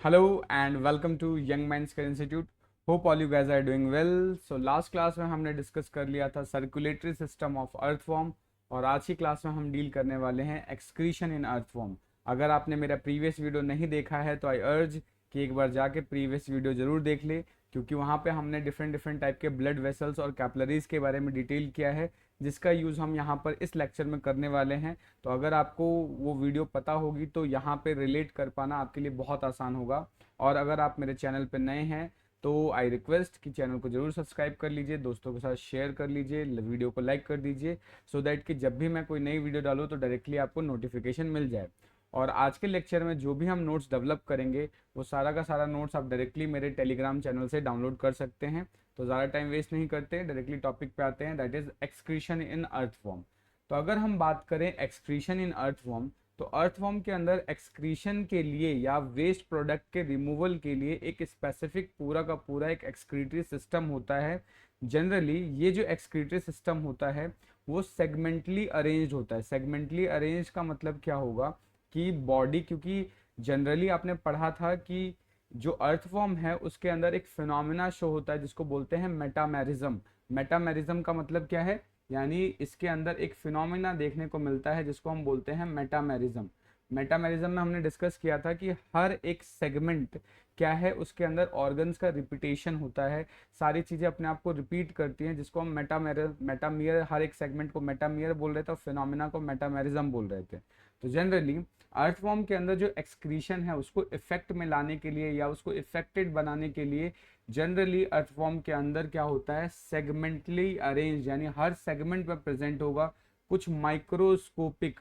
Hello and welcome to Young Minds Care Institute. Hope all you guys are doing well. So last class में हमने discuss कर लिया था circulatory system of earthworm और आज की क्लास में हम डील करने वाले हैं एक्सक्रीशन इन अर्थवॉर्म। अगर आपने मेरा प्रीवियस वीडियो नहीं देखा है तो आई अर्ज कि एक बार जाके प्रीवियस वीडियो ज़रूर देख ले, क्योंकि वहाँ पे हमने डिफरेंट डिफरेंट टाइप के ब्लड वेसल्स और कैपिलरीज के बारे में डिटेल किया है, जिसका यूज़ हम यहाँ पर इस लेक्चर में करने वाले हैं। तो अगर आपको वो वीडियो पता होगी तो यहाँ पे रिलेट कर पाना आपके लिए बहुत आसान होगा। और अगर आप मेरे चैनल पे नए हैं तो आई रिक्वेस्ट कि चैनल को जरूर सब्सक्राइब कर लीजिए, दोस्तों के साथ शेयर कर लीजिए, वीडियो को लाइक कर दीजिए, सो दैट कि जब भी मैं कोई नई वीडियो डालूँ तो डायरेक्टली आपको नोटिफिकेशन मिल जाए। और आज के लेक्चर में जो भी हम नोट्स डेवलप करेंगे वो सारा का सारा नोट्स आप डायरेक्टली मेरे टेलीग्राम चैनल से डाउनलोड कर सकते हैं। तो ज़्यादा टाइम वेस्ट नहीं करते, डायरेक्टली टॉपिक पे आते हैं, that is excretion in earthworm. तो अगर हम बात करें एक्सक्रीशन इन अर्थवॉर्म, तो अर्थवॉर्म के अंदर एक्सक्रीशन के लिए या वेस्ट प्रोडक्ट के रिमूवल के लिए एक स्पेसिफिक पूरा का पूरा एक एक्सक्रीटरी सिस्टम होता है। जनरली ये जो एक्सक्रीटरी सिस्टम होता है वो सेगमेंटली अरेंज्ड होता है। सेगमेंटली अरेंज का मतलब क्या होगा कि बॉडी, क्योंकि जनरली आपने पढ़ा था कि जो अर्थवॉर्म है उसके अंदर एक फिनोमिना शो होता है जिसको बोलते हैं मेटामेरिज्म। मेटामेरिज्म का मतलब क्या है, यानी इसके अंदर एक फिनोमिना देखने को मिलता है जिसको हम बोलते हैं मेटामेरिज्म। मेटामेरिज्म में हमने डिस्कस किया था कि हर एक सेगमेंट क्या है, उसके अंदर ऑर्गन्स का रिपीटेशन होता है, सारी चीज़ें अपने आप को रिपीट करती हैं, जिसको हम मेटामियर, हर एक सेगमेंट को मेटामियर बोल रहे थे और फिनोमिना को मेटामेरिज्म बोल रहे थे। तो जनरली अर्थवॉर्म के अंदर जो एक्सक्रीशन है उसको इफेक्ट में लाने के लिए या उसको इफेक्टेड बनाने के लिए जनरली अर्थवॉर्म के अंदर क्या होता है, सेगमेंटली अरेंज, यानी हर सेगमेंट में प्रेजेंट होगा कुछ microscopic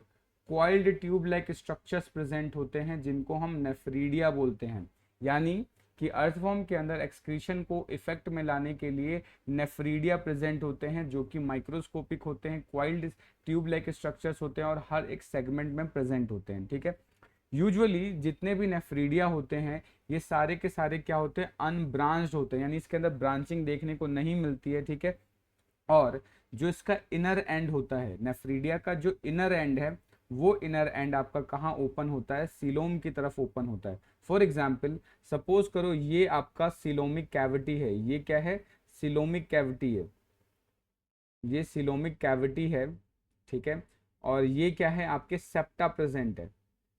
coiled tube like structures present होते हैं जिनको हम नेफ्रीडिया बोलते हैं। यानी कि अर्थवॉर्म के अंदर एक्सक्रीशन को इफेक्ट में लाने के लिए नेफ्रीडिया प्रेजेंट होते हैं जो कि माइक्रोस्कोपिक होते हैं, क्वाइल्ड ट्यूब लाइक स्ट्रक्चर्स होते हैं और हर एक सेगमेंट में प्रेजेंट होते हैं। ठीक है, यूजुअली जितने भी नेफ्रीडिया होते हैं ये सारे के सारे क्या होते हैं, अनब्रांच्ड होते हैं, यानी इसके अंदर ब्रांचिंग देखने को नहीं मिलती है। ठीक है, और जो इसका इनर एंड होता है, नेफ्रीडिया का जो इनर एंड है वो इनर एंड आपका कहाँ ओपन होता है, सीलोम की तरफ ओपन होता है। फॉर एग्जाम्पल सपोज करो ये आपका सिलोमिक कैविटी है, ये क्या है, सिलोमिक कैविटी है, ये सिलोमिक कैविटी है। ठीक है, और ये क्या है, आपके सेप्टा प्रेजेंट है।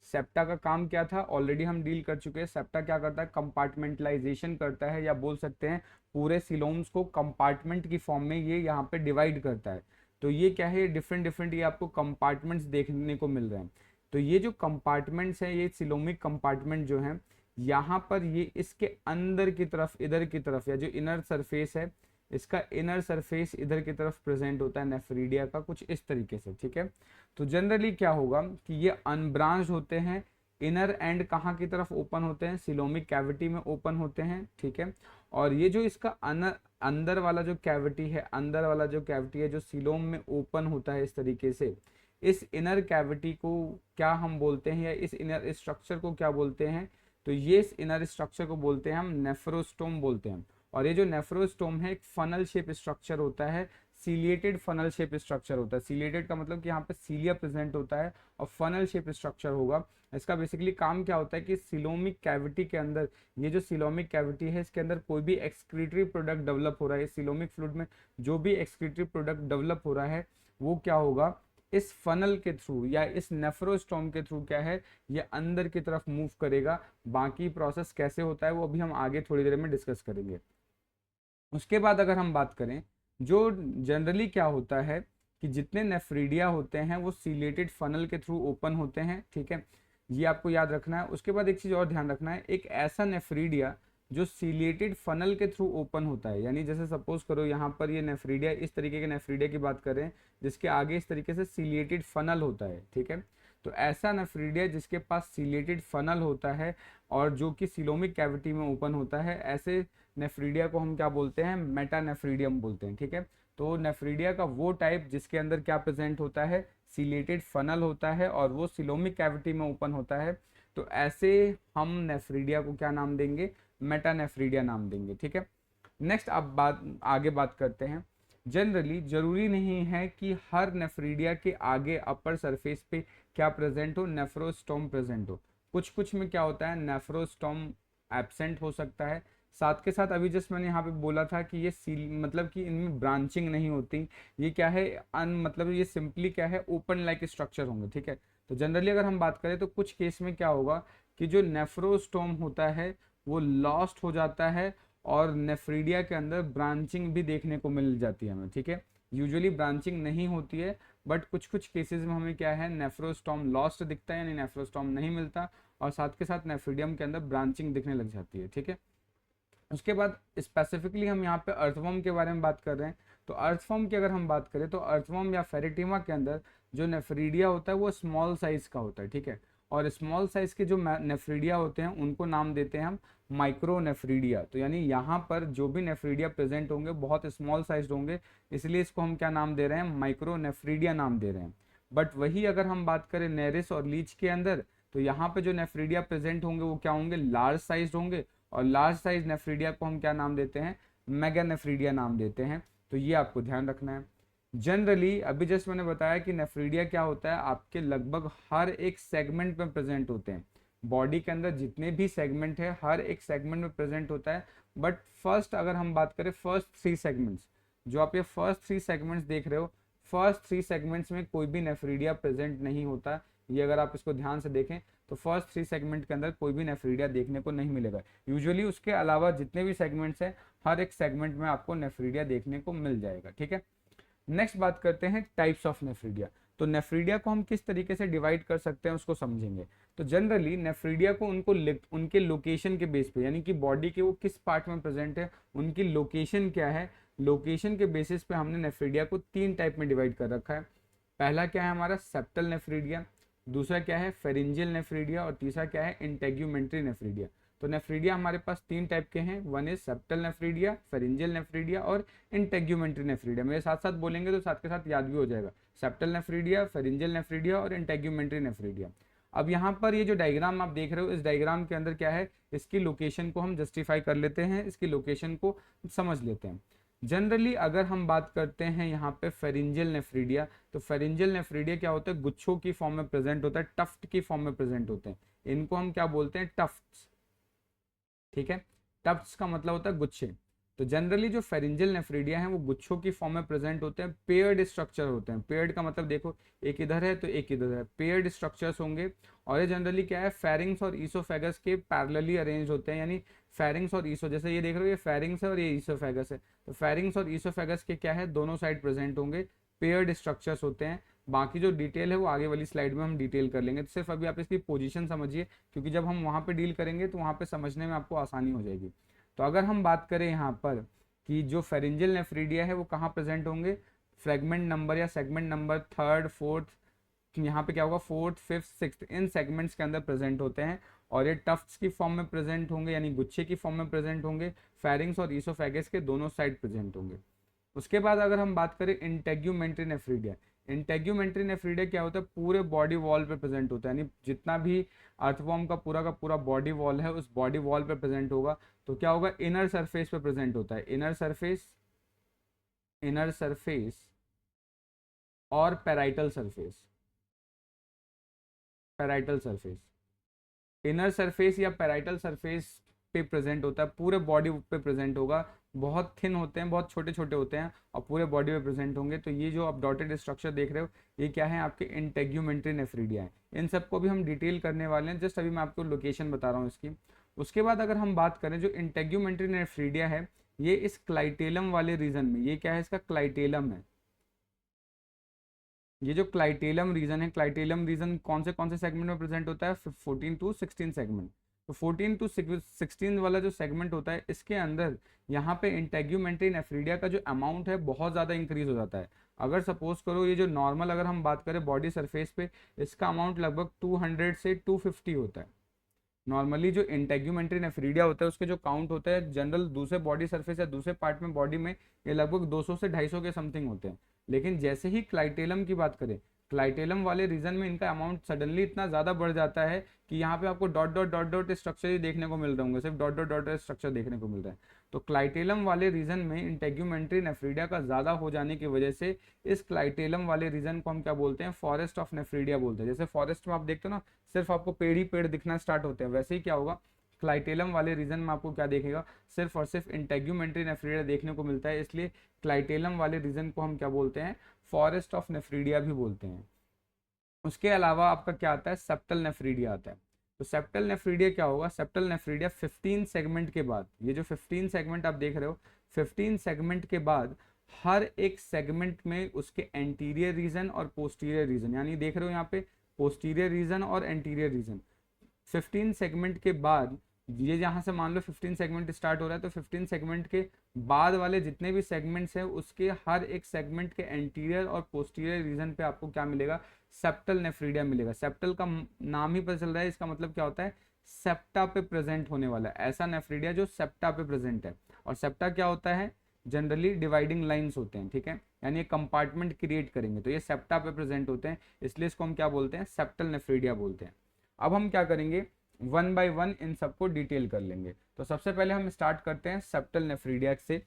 सेप्टा का काम क्या था ऑलरेडी हम डील कर चुके हैं। सेप्टा क्या करता है, कंपार्टमेंटलाइजेशन करता है, या बोल सकते हैं पूरे सिलोम्स को कंपार्टमेंट की फॉर्म में ये यहाँ पे डिवाइड करता है। तो ये क्या है, डिफरेंट डिफरेंट ये आपको कंपार्टमेंट्स देखने को मिल रहे हैं। तो ये जो कंपार्टमेंट्स हैं, ये सिलोमिक कंपार्टमेंट जो हैं, यहाँ पर ये इसके अंदर की तरफ, इधर की तरफ, या जो इनर सरफेस है इसका इनर सरफेस इधर की तरफ प्रेजेंट होता है नेफ्रीडिया का, कुछ इस तरीके से। ठीक है, तो जनरली क्या होगा कि ये अनब्रांच होते हैं, इनर एंड कहाँ की तरफ ओपन होते हैं, सिलोमिक कैविटी में ओपन होते हैं। ठीक है, और ये जो इसका अंदर वाला जो कैविटी है, अंदर वाला जो कैविटी है जो सिलोम में ओपन होता है इस तरीके से, इस इनर कैविटी को क्या हम बोलते हैं, या इस इनर स्ट्रक्चर को क्या बोलते हैं, तो ये इस इनर स्ट्रक्चर को बोलते हैं हम नेफ्रोस्टोम बोलते हैं। और ये जो नेफ्रोस्टोम है एक फनल शेप स्ट्रक्चर होता है, सीलिएटेड फनल शेप स्ट्रक्चर होता है। सीलिएटेड का मतलब कि यहाँ पे सीलिया प्रेजेंट होता है और फनल शेप स्ट्रक्चर होगा। इसका बेसिकली काम क्या होता है कि सिलोमिक कैविटी के अंदर, ये जो सिलोमिक कैविटी है इसके अंदर कोई भी एक्सक्रीटरी प्रोडक्ट डेवलप हो रहा है, सिलोमिक फ्लूइड में जो भी एक्सक्रीटरी प्रोडक्ट डेवलप हो रहा है वो क्या होगा, इस फनल के थ्रू या इस नेफ्रोस्टोम के थ्रू क्या है, ये अंदर की तरफ मूव करेगा। बाकी प्रोसेस कैसे होता है वो अभी हम आगे थोड़ी देर में डिस्कस करेंगे। उसके बाद अगर हम बात करें, जो जनरली क्या होता है कि जितने नेफ्रीडिया होते हैं वो सीलेटेड फनल के थ्रू ओपन होते हैं। ठीक है, ये आपको याद रखना है। उसके बाद एक चीज़ और ध्यान रखना है, एक ऐसा नेफ्रीडिया जो सीलेटेड फनल के थ्रू ओपन होता है, यानी जैसे सपोज करो यहाँ पर ये नेफ्रीडिया, इस तरीके के नेफ्रीडिया की बात करें जिसके आगे इस तरीके से सीलेटेड फनल होता है। ठीक है, तो ऐसा नेफ्रीडिया जिसके पास सीलेटेड फनल होता है और जो कि सिलोमिक कैविटी में ओपन होता है, ऐसे नेफ्रीडिया को हम क्या बोलते हैं, मेटानेफ्रीडियम बोलते हैं। ठीक है, तो नेफ्रीडिया का वो टाइप जिसके अंदर क्या प्रेजेंट होता है, सीलेटेड फनल होता है और वो सिलोमिक कैविटी में ओपन होता है, तो ऐसे हम नेफ्रीडिया को क्या नाम देंगे, मेटानेफ्रीडिया नाम देंगे। ठीक है, नेक्स्ट अब आगे बात करते हैं। जनरली जरूरी नहीं है कि हर नेफ्रीडिया के आगे अपर सरफेस पे क्या प्रेजेंट हो, नेफ्रोस्टोम प्रेजेंट हो। कुछ कुछ में क्या होता है, नेफ्रोस्टोम एब्सेंट हो सकता है। साथ के साथ अभी जस्ट मैंने यहाँ पे बोला था कि ये सील मतलब कि इनमें ब्रांचिंग नहीं होती, ये क्या है मतलब ये सिंपली क्या है ओपन लाइक स्ट्रक्चर होंगे, ठीक है। तो जनरली अगर हम बात करें तो कुछ केस में क्या होगा कि जो नेफ्रोस्टोम होता है वो लॉस्ट हो जाता है और नेफ्रीडिया के अंदर ब्रांचिंग भी देखने को मिल जाती है हमें, ठीक है। यूजुअली ब्रांचिंग नहीं होती है, बट कुछ कुछ केसेस में हमें क्या है नेफ्रोस्टोम लॉस्ट दिखता है, यानी नेफ्रोस्टोम नहीं मिलता, और साथ के साथ नेफ्रीडियम के अंदर ब्रांचिंग दिखने लग जाती है, ठीक है। उसके बाद स्पेसिफिकली हम यहाँ पे अर्थवर्म के बारे में बात कर रहे हैं। तो अर्थवर्म की अगर हम बात करें तो अर्थवर्म या फेरेटिमा के अंदर जो नेफ्रीडिया होता है वो स्मॉल साइज का होता है, ठीक है। और स्मॉल साइज के जो नेफ्रीडिया होते हैं उनको नाम देते हैं हम माइक्रोनेफ्रीडिया। तो यानी यहाँ पर जो भी नेफ्रीडिया प्रेजेंट होंगे बहुत स्मॉल साइज होंगे, इसलिए इसको हम क्या नाम दे रहे हैं, माइक्रोनेफ्रीडिया नाम दे रहे हैं। बट वही अगर हम बात करें नेरिस और लीच के अंदर, तो यहाँ पे जो नेफ्रीडिया प्रेजेंट होंगे वो क्या होंगे, लार्ज साइज होंगे, और लार्ज साइज नेफ्रीडिया को हम क्या नाम देते हैं, मेगानेफ्रीडिया नाम देते हैं। तो ये आपको ध्यान रखना है। जनरली अभी जस्ट मैंने बताया कि नेफ्रीडिया क्या होता है, आपके लगभग हर एक सेगमेंट में प्रेजेंट होते हैं। बॉडी के अंदर जितने भी सेगमेंट है हर एक सेगमेंट में प्रेजेंट होता है। बट फर्स्ट अगर हम बात करें फर्स्ट 3 सेगमेंट्स, जो आप ये फर्स्ट 3 सेगमेंट्स देख रहे हो, फर्स्ट 3 सेगमेंट्स में कोई भी नेफ्रीडिया प्रेजेंट नहीं होता। ये अगर आप इसको ध्यान से देखें तो फर्स्ट 3 सेगमेंट के अंदर कोई भी नेफ्रीडिया देखने को नहीं मिलेगा। यूजुअली उसके अलावा जितने भी सेगमेंट्स हैं हर एक सेगमेंट में आपको नेफ्रीडिया देखने को मिल जाएगा, ठीक है। नेक्स्ट बात करते हैं टाइप्स ऑफ नेफ्रीडिया। तो नेफ्रीडिया को हम किस तरीके से डिवाइड कर सकते हैं उसको समझेंगे। तो जनरली नेफ्रीडिया को उनके लोकेशन के बेस पे, यानी कि बॉडी के वो किस पार्ट में प्रेजेंट है, उनकी लोकेशन क्या है, लोकेशन के बेसिस पे हमने नेफ्रीडिया को 3 टाइप में डिवाइड कर रखा है। पहला क्या है हमारा सेप्टल नेफ्रीडिया, दूसरा क्या है फेरिंजियल नेफ्रीडिया, और तीसरा क्या है इंटेग्यूमेंट्री नेफ्रीडिया। तो नेफ्रीडिया हमारे पास 3 टाइप के हैं, one is septal nephridia, pharyngeal nephridia और इंटेग्यूमेंट्री नेफ्रीडिया। मेरे साथ साथ बोलेंगे तो साथ के साथ याद भी हो जाएगा, सेप्टल नेफ्रीडिया, फेरिंजियल नेफ्रीडिया और इंटेग्यूमेंट्री नेफ्रीडिया। अब यहाँ पर ये जो डायग्राम आप देख रहे हो, इस डायग्राम के अंदर क्या है, इसकी लोकेशन को हम जस्टिफाई कर लेते हैं, इसकी लोकेशन को समझ लेते हैं। जनरली अगर हम बात करते हैं यहाँ पे फेरिंजियल नेफ्रीडिया, तो फेरिंजियल नेफ्रीडिया क्या होता है, गुच्छों की फॉर्म में प्रेजेंट होता है, टफ्ट की फॉर्म में प्रेजेंट होते हैं। इनको हम क्या बोलते हैं, टफ्ट्स, ठीक है। टफ्ट्स का मतलब होता है गुच्छे। तो जनरली जो फेरिंजियल नेफ्रीडिया है वो गुच्छों की फॉर्म में प्रेजेंट होते हैं, पेयर्ड स्ट्रक्चर होते हैं। पेयर्ड का मतलब देखो एक इधर है तो एक इधर है, पेयर्ड स्ट्रक्चर्स होंगे। और ये जनरली क्या है, फेरिंग्स और ईसोफेगस के पैरेलली अरेंज होते हैं, यानी फेरिंग्स और ईसो, जैसे ये देख रहे हो ये फेरिंग्स है और ये ईसोफेगस है, तो फेरिंग्स और ईसोफेगस के क्या है दोनों साइड प्रेजेंट होंगे, पेयर्ड स्ट्रक्चर्स होते हैं। बाकी जो डिटेल है वो आगे वाली स्लाइड में हम डिटेल कर लेंगे। तो सिर्फ अभी आप इसकी पोजीशन समझिए, क्योंकि जब हम वहाँ पे डील करेंगे तो वहाँ पे समझने में आपको आसानी हो जाएगी। तो अगर हम बात करें यहाँ पर कि जो फेरिंजियल नेफ्रीडिया है वो कहाँ प्रेजेंट होंगे, फ्रेगमेंट नंबर या सेगमेंट नंबर 3rd 4th, यहाँ पे क्या होगा 4th 5th 6th, इन सेगमेंट्स के अंदर प्रेजेंट होते हैं। और ये टफ्ट्स की फॉर्म में प्रेजेंट होंगे, यानी गुच्छे की फॉर्म में प्रेजेंट होंगे, फेरिंग्स और ईसोफेगस के दोनों साइड प्रेजेंट होंगे। उसके बाद अगर हम बात करें इंटेग्यूमेंट्री नेफ्रीडिया, इंटेग्यूमेंट्री नेफ्रीडिया क्या होता है, पूरे बॉडी वॉल पे प्रेजेंट होता है, यानी जितना भी अर्थवर्म का पूरा बॉडी वॉल है उस बॉडी वॉल पे प्रेजेंट होगा। तो क्या होगा, इनर सरफेस पे प्रेजेंट होता है, इनर सरफेस और parietal surface, parietal surface, inner surface या पैराइटल सरफेस पे प्रेजेंट होता है, पूरे बॉडी पे प्रेजेंट होगा। बहुत थिन होते हैं, बहुत छोटे छोटे होते हैं और पूरे बॉडी पे प्रेजेंट होंगे। तो ये जो आप डॉटेड स्ट्रक्चर देख रहे हो ये क्या है, आपके इंटेग्यूमेंट्री नेफ्रीडिया है। इन सबको भी हम डिटेल करने वाले हैं, जस्ट अभी मैं आपको लोकेशन बता रहा हूँ इसकी। उसके बाद अगर हम बात करें जो इंटेग्यूमेंट्री नेफ्रीडिया है, ये इस क्लाइटेलम वाले रीजन में, ये क्या है, इसका क्लाइटेलम है। ये जो क्लाइटेलम रीजन है, क्लाइटेलम रीजन कौन से सेगमेंट में प्रेजेंट होता है, 14 to 16 सेगमेंट। तो 14 to 16 वाला जो सेगमेंट होता है इसके अंदर यहाँ पे इंटेग्यूमेंट्री नेफ्रीडिया का जो अमाउंट है बहुत ज़्यादा इंक्रीज हो जाता है। अगर सपोज करो ये जो नॉर्मल अगर हम बात करें बॉडी सरफेस पे, इसका अमाउंट लगभग 200 से 250 होता है। नॉर्मली जो इंटेग्यूमेंट्री नेफ्रीडिया होता है उसके जो काउंट होता है जनरल दूसरे बॉडी सरफेस या दूसरे पार्ट में बॉडी में, ये लगभग 200 से 250 के समथिंग होते हैं। लेकिन जैसे ही क्लाइटेलम की बात करें, क्लाइटेलम वाले रीजन में इनका अमाउंट सडनली इतना ज़्यादा बढ़ जाता है कि यहाँ पे आपको dot dot dot dot structure ही देखने को मिल रहे होंगे, सिर्फ डॉट डॉट डॉट स्ट्रक्चर देखने को मिल रहा है। तो क्लाइटेलम वाले रीजन में इंटेग्यूमेंट्री नेफ्रीडिया का ज़्यादा हो जाने की वजह से इस क्लाइटेलम वाले रीजन को हम क्या बोलते हैं, फॉरेस्ट ऑफ नेफ्रीडिया बोलते हैं। जैसे फॉरेस्ट में आप देखते हो ना, सिर्फ आपको पेड़ ही पेड़ दिखना स्टार्ट होते हैं, वैसे ही क्या होगा, क्लाइटेलम वाले रीजन में आपको क्या देखेगा, सिर्फ और सिर्फ इंटेग्यूमेंट्री नेफ्रिडिया देखने को मिलता है, इसलिए क्लाइटेलम वाले रीजन को हम क्या बोलते हैं, फॉरेस्ट ऑफ नेफ्रिडिया भी बोलते हैं। उसके अलावा आपका क्या आता है, सेप्टल नेफ्रिडिया आता है। तो सेप्टल नेफ्रिडिया क्या होगा, सेप्टल नेफ्रिडिया 15 सेगमेंट के बाद, ये जो 15 सेगमेंट आप देख रहे हो, 15 सेगमेंट के बाद हर एक सेगमेंट में उसके एंटीरियर रीजन और पोस्टीरियर रीजन, यानी देख रहे हो यहाँ पे पोस्टीरियर रीजन और एंटीरियर रीजन, 15 सेगमेंट के बाद, ये जहाँ से मान लो 15 सेगमेंट स्टार्ट हो रहा है, तो 15 सेगमेंट के बाद वाले जितने भी सेगमेंट्स हैं उसके हर एक सेगमेंट के एंटीरियर और पोस्टीरियर रीजन पे आपको क्या मिलेगा, सेप्टल नेफ्रिडिया मिलेगा। सेप्टल का नाम ही पता चल रहा है, इसका मतलब क्या होता है, सेप्टा पे प्रेजेंट होने वाला है, ऐसा नेफ्रिडिया जो सेप्टा पे प्रेजेंट है। और सेप्टा क्या होता है, जनरली डिवाइडिंग लाइंस होते हैं, ठीक है, यानी एक कंपार्टमेंट क्रिएट करेंगे, तो ये सेप्टा पे प्रेजेंट होते हैं, इसलिए इसको हम क्या बोलते हैं, सेप्टल नेफ्रिडिया बोलते हैं। अब हम क्या करेंगे, वन बाय वन इन सबको डिटेल कर लेंगे। तो सबसे पहले हम स्टार्ट करते हैं सेप्टल नेफ्रिडिया से।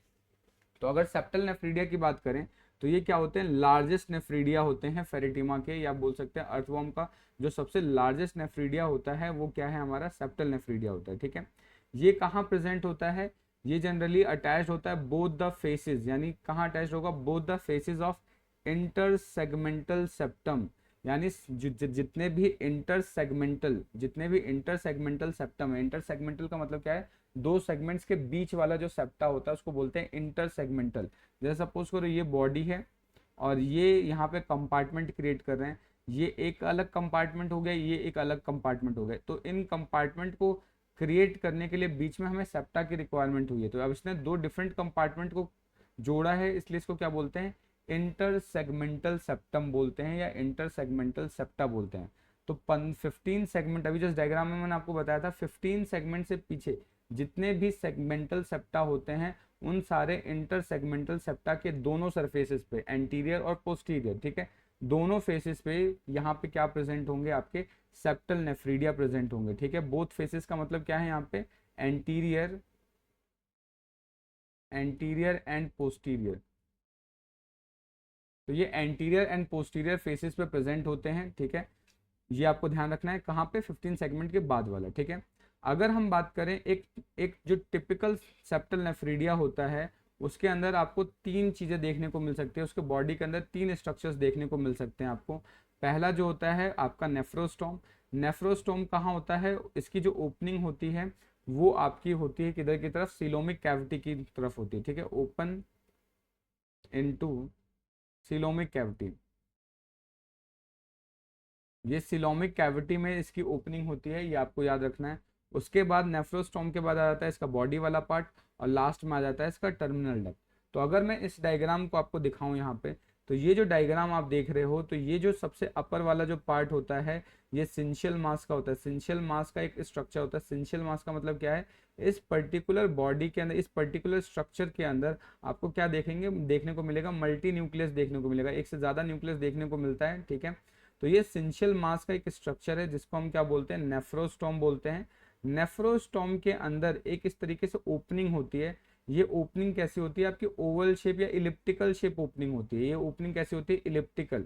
तो अगर सेप्टल नेफ्रिडिया की बात करें तो ये क्या होते हैं, लार्जेस्ट नेफ्रिडिया होते हैं फेरेटिमा के, या बोल सकते हैं अर्थवॉर्म का जो सबसे लार्जेस्ट नेफ्रिडिया होता है वो क्या है, हमारा सेप्टल नेफ्रिडिया होता है, ठीक है। ये कहाँ प्रेजेंट होता है, ये जनरली अटैच होता है बोथ द फेसेस, यानी कहाँ अटैच होगा, both the faces of intersegmental septum, यानी जितने भी इंटरसेगमेंटल सेप्टम है, इंटरसेगमेंटल का मतलब क्या है, दो सेगमेंट्स के बीच वाला जो सेप्टा होता है उसको बोलते हैं इंटरसेगमेंटल। जैसे सपोज करो ये बॉडी है और ये यहाँ पे कंपार्टमेंट क्रिएट कर रहे हैं, ये एक अलग कंपार्टमेंट हो गया, ये एक अलग कंपार्टमेंट हो गया, तो इन कंपार्टमेंट को क्रिएट करने के लिए बीच में हमें सेप्टा की रिक्वायरमेंट हुई है। तो अब इसने दो डिफरेंट कंपार्टमेंट को जोड़ा है, इसलिए इसको क्या बोलते हैं, इंटरसेगमेंटल सेप्टम बोलते हैं या इंटरसेगमेंटल सेप्टा बोलते हैं। तो 15 सेगमेंट, अभी जस्ट डायग्राम में मैंने आपको बताया था, 15 सेगमेंट से पीछे जितने भी सेगमेंटल सेप्टा होते हैं उन सारे इंटरसेगमेंटल सेप्टा के दोनों सरफेसेस पे, एंटीरियर और पोस्टीरियर, ठीक है, दोनों फेसेस पे यहाँ पे क्या प्रेजेंट होंगे, आपके सेप्टल नेफ्रिडिया प्रेजेंट होंगे, ठीक है। बोथ फेसेस का मतलब क्या है, यहाँ पे एंटीरियर एंड पोस्टीरियर, तो ये एंटीरियर एंड पोस्टीरियर फेसेस पे प्रेजेंट होते हैं, ठीक है। ये आपको ध्यान रखना है, कहाँ पे, 15 सेगमेंट के बाद वाला, ठीक है। अगर हम बात करें एक एक जो टिपिकल सेप्टल नेफ्रिडिया होता है उसके अंदर आपको तीन चीज़ें देखने को मिल सकती है, उसके बॉडी के अंदर तीन स्ट्रक्चर्स देखने को मिल सकते हैं आपको। पहला जो होता है आपका नेफ्रोस्टोम। नेफ्रोस्टोम कहाँ होता है, इसकी जो ओपनिंग होती है वो आपकी होती है किधर की तरफ, सिलोमिक कैविटी की तरफ होती है, ठीक है, ओपन इनटू सिलोमिक कैविटी, ये सिलोमिक कैविटी में इसकी ओपनिंग होती है, ये आपको याद रखना है। उसके बाद नेफ्रोस्टोम के बाद आ जाता है इसका बॉडी वाला पार्ट और लास्ट में आ जाता है इसका टर्मिनल डक्ट। तो अगर मैं इस डायग्राम को आपको दिखाऊं यहाँ पे, तो ये जो डायग्राम आप देख रहे हो, तो ये जो सबसे अपर वाला जो पार्ट होता है ये सिंशियल मास का होता है। सिंशियल मास का एक स्ट्रक्चर होता है, सिंशियल मास का मतलब क्या है, इस पर्टिकुलर बॉडी के अंदर, इस पर्टिकुलर स्ट्रक्चर के अंदर आपको क्या देखेंगे, देखने को मिलेगा, मल्टी न्यूक्लियस देखने को मिलेगा, एक से ज्यादा न्यूक्लियस देखने को मिलता है, ठीक है। तो ये सिंशियल मास का एक स्ट्रक्चर है जिसको हम क्या बोलते हैं, नेफ्रोस्टोम बोलते हैं। नेफ्रोस्टोम के अंदर एक इस तरीके से ओपनिंग होती है, ये ओपनिंग कैसी होती है आपकी, ओवल शेप या इलिप्टिकल शेप ओपनिंग होती है। ये ओपनिंग कैसी होती है, इलिप्टिकल,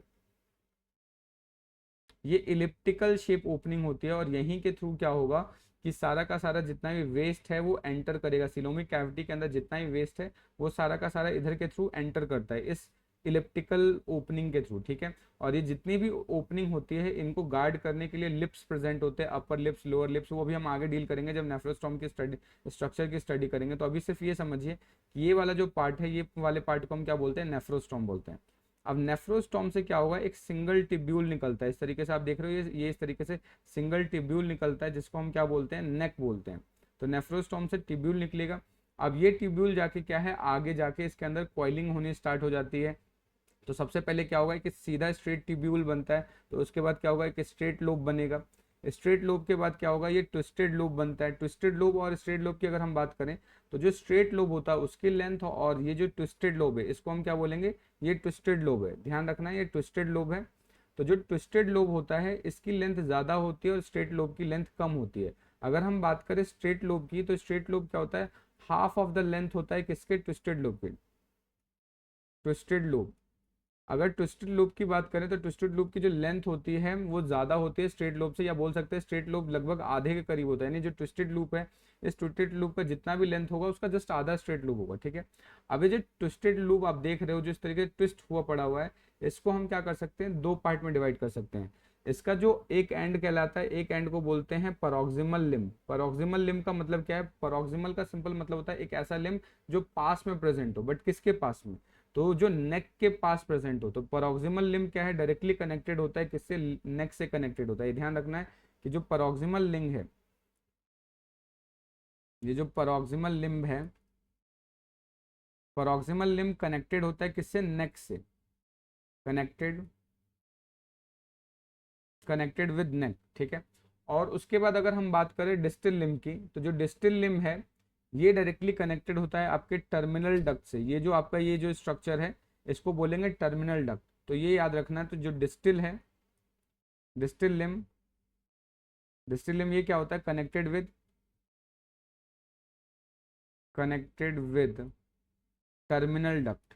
ये इलिप्टिकल शेप ओपनिंग होती है और यहीं के थ्रू क्या होगा कि सारा का सारा जितना भी वेस्ट है वो एंटर करेगा, सिलोमिक कैविटी के अंदर जितना भी वेस्ट है वो सारा का सारा इधर के थ्रू एंटर करता है, इस इलिप्टिकल ओपनिंग के थ्रू, ठीक है। और ये जितनी भी ओपनिंग होती है इनको गार्ड करने के लिए लिप्स प्रेजेंट होते हैं, अपर लिप्स, लोअर लिप्स, वो भी हम आगे डील करेंगे जब नेफ्रोस्टोम की स्टडी, स्ट्रक्चर की स्टडी करेंगे। तो अभी सिर्फ ये समझिए कि ये वाला जो पार्ट है, ये वाले पार्ट को हम क्या बोलते हैं, नेफ्रोस्टोम बोलते हैं। अब नेफ्रोस्टोम से क्या होगा, एक सिंगल टिब्यूल निकलता है, इस तरीके से आप देख रहे हो, ये इस तरीके से सिंगल टिब्यूल निकलता है जिसको हम क्या बोलते हैं, नेक बोलते हैं। तो नेफ्रोस्टोम से टिब्यूल निकलेगा। अब ये टिब्यूल जाके क्या है, आगे जाके इसके अंदर कॉइलिंग होनी स्टार्ट हो जाती है। तो सबसे पहले क्या होगा कि सीधा स्ट्रेट टिब्यूल बनता है, तो उसके बाद क्या होगा, एक स्ट्रेट लोब बनेगा। स्ट्रेट लोब के बाद क्या होगा, ये ट्विस्टेड लोब बनता है। ट्विस्टेड लोब और स्ट्रेट लोब की अगर हम बात करें तो जो स्ट्रेट लोब होता है उसकी लेंथ और ये जो ट्विस्टेड लोब है इसको हम क्या बोलेंगे, ये ट्विस्टेड लोब है, ध्यान रखना है, ये ट्विस्टेड लोब है। तो जो ट्विस्टेड लोब होता है इसकी लेंथ ज़्यादा होती है और स्ट्रेट लोब की लेंथ कम होती है। अगर हम बात करें स्ट्रेट लोब की, तो स्ट्रेट लोब क्या होता है, हाफ ऑफ द लेंथ होता है किसके, ट्विस्टेड लोब के, ट्विस्टेड लोब। अगर ट्विस्टेड लूप की बात करें तो ट्विस्टेड लूप की जो लेंथ होती है वो ज़्यादा होती है स्ट्रेट लूप से, या बोल सकते हैं स्ट्रेट लूप लगभग आधे के करीब होता है, यानी जो ट्विस्टेड लूप है इस ट्विस्टेड लूप का जितना भी लेंथ होगा उसका जस्ट आधा स्ट्रेट लूप होगा, ठीक है। अब ये जो ट्विस्टेड लूप आप देख रहे हो जो इस तरीके से ट्विस्ट हुआ पड़ा हुआ है, इसको हम क्या कर सकते हैं, दो पार्ट में डिवाइड कर सकते हैं। इसका जो एक एंड कहलाता है, एक एंड को बोलते हैं पैरोक्सिमल लिम्ब। पैरोक्सिमल लिम्ब का मतलब क्या है, पैरोक्सिमल का सिंपल मतलब होता है एक ऐसा लिम्ब जो पास में प्रेजेंट हो, बट किसके पास में, तो जो नेक के पास प्रेजेंट हो। तो पैरोक्सिमल लिम्ब क्या है, डायरेक्टली कनेक्टेड होता है किससे, नेक से कनेक्टेड होता है। ये ध्यान रखना है कि जो पैरोक्सिमल लिम्ब है, ये जो पैरोक्सिमल लिम्ब है, पैरोक्सिमल लिम्ब कनेक्टेड होता है किससे, नेक से, कनेक्टेड कनेक्टेड विद नेक, ठीक है। और उसके बाद अगर हम बात करें डिस्टल लिम्ब की, तो जो डिस्टल लिम्ब है ये डायरेक्टली कनेक्टेड होता है आपके टर्मिनल डक्ट से। ये जो आपका ये जो स्ट्रक्चर है इसको बोलेंगे टर्मिनल डक्ट, तो ये याद रखना है। तो जो डिस्टल है, डिस्टल लिम्ब, डिस्टल लिम्ब ये क्या होता है, कनेक्टेड विद टर्मिनल डक्ट।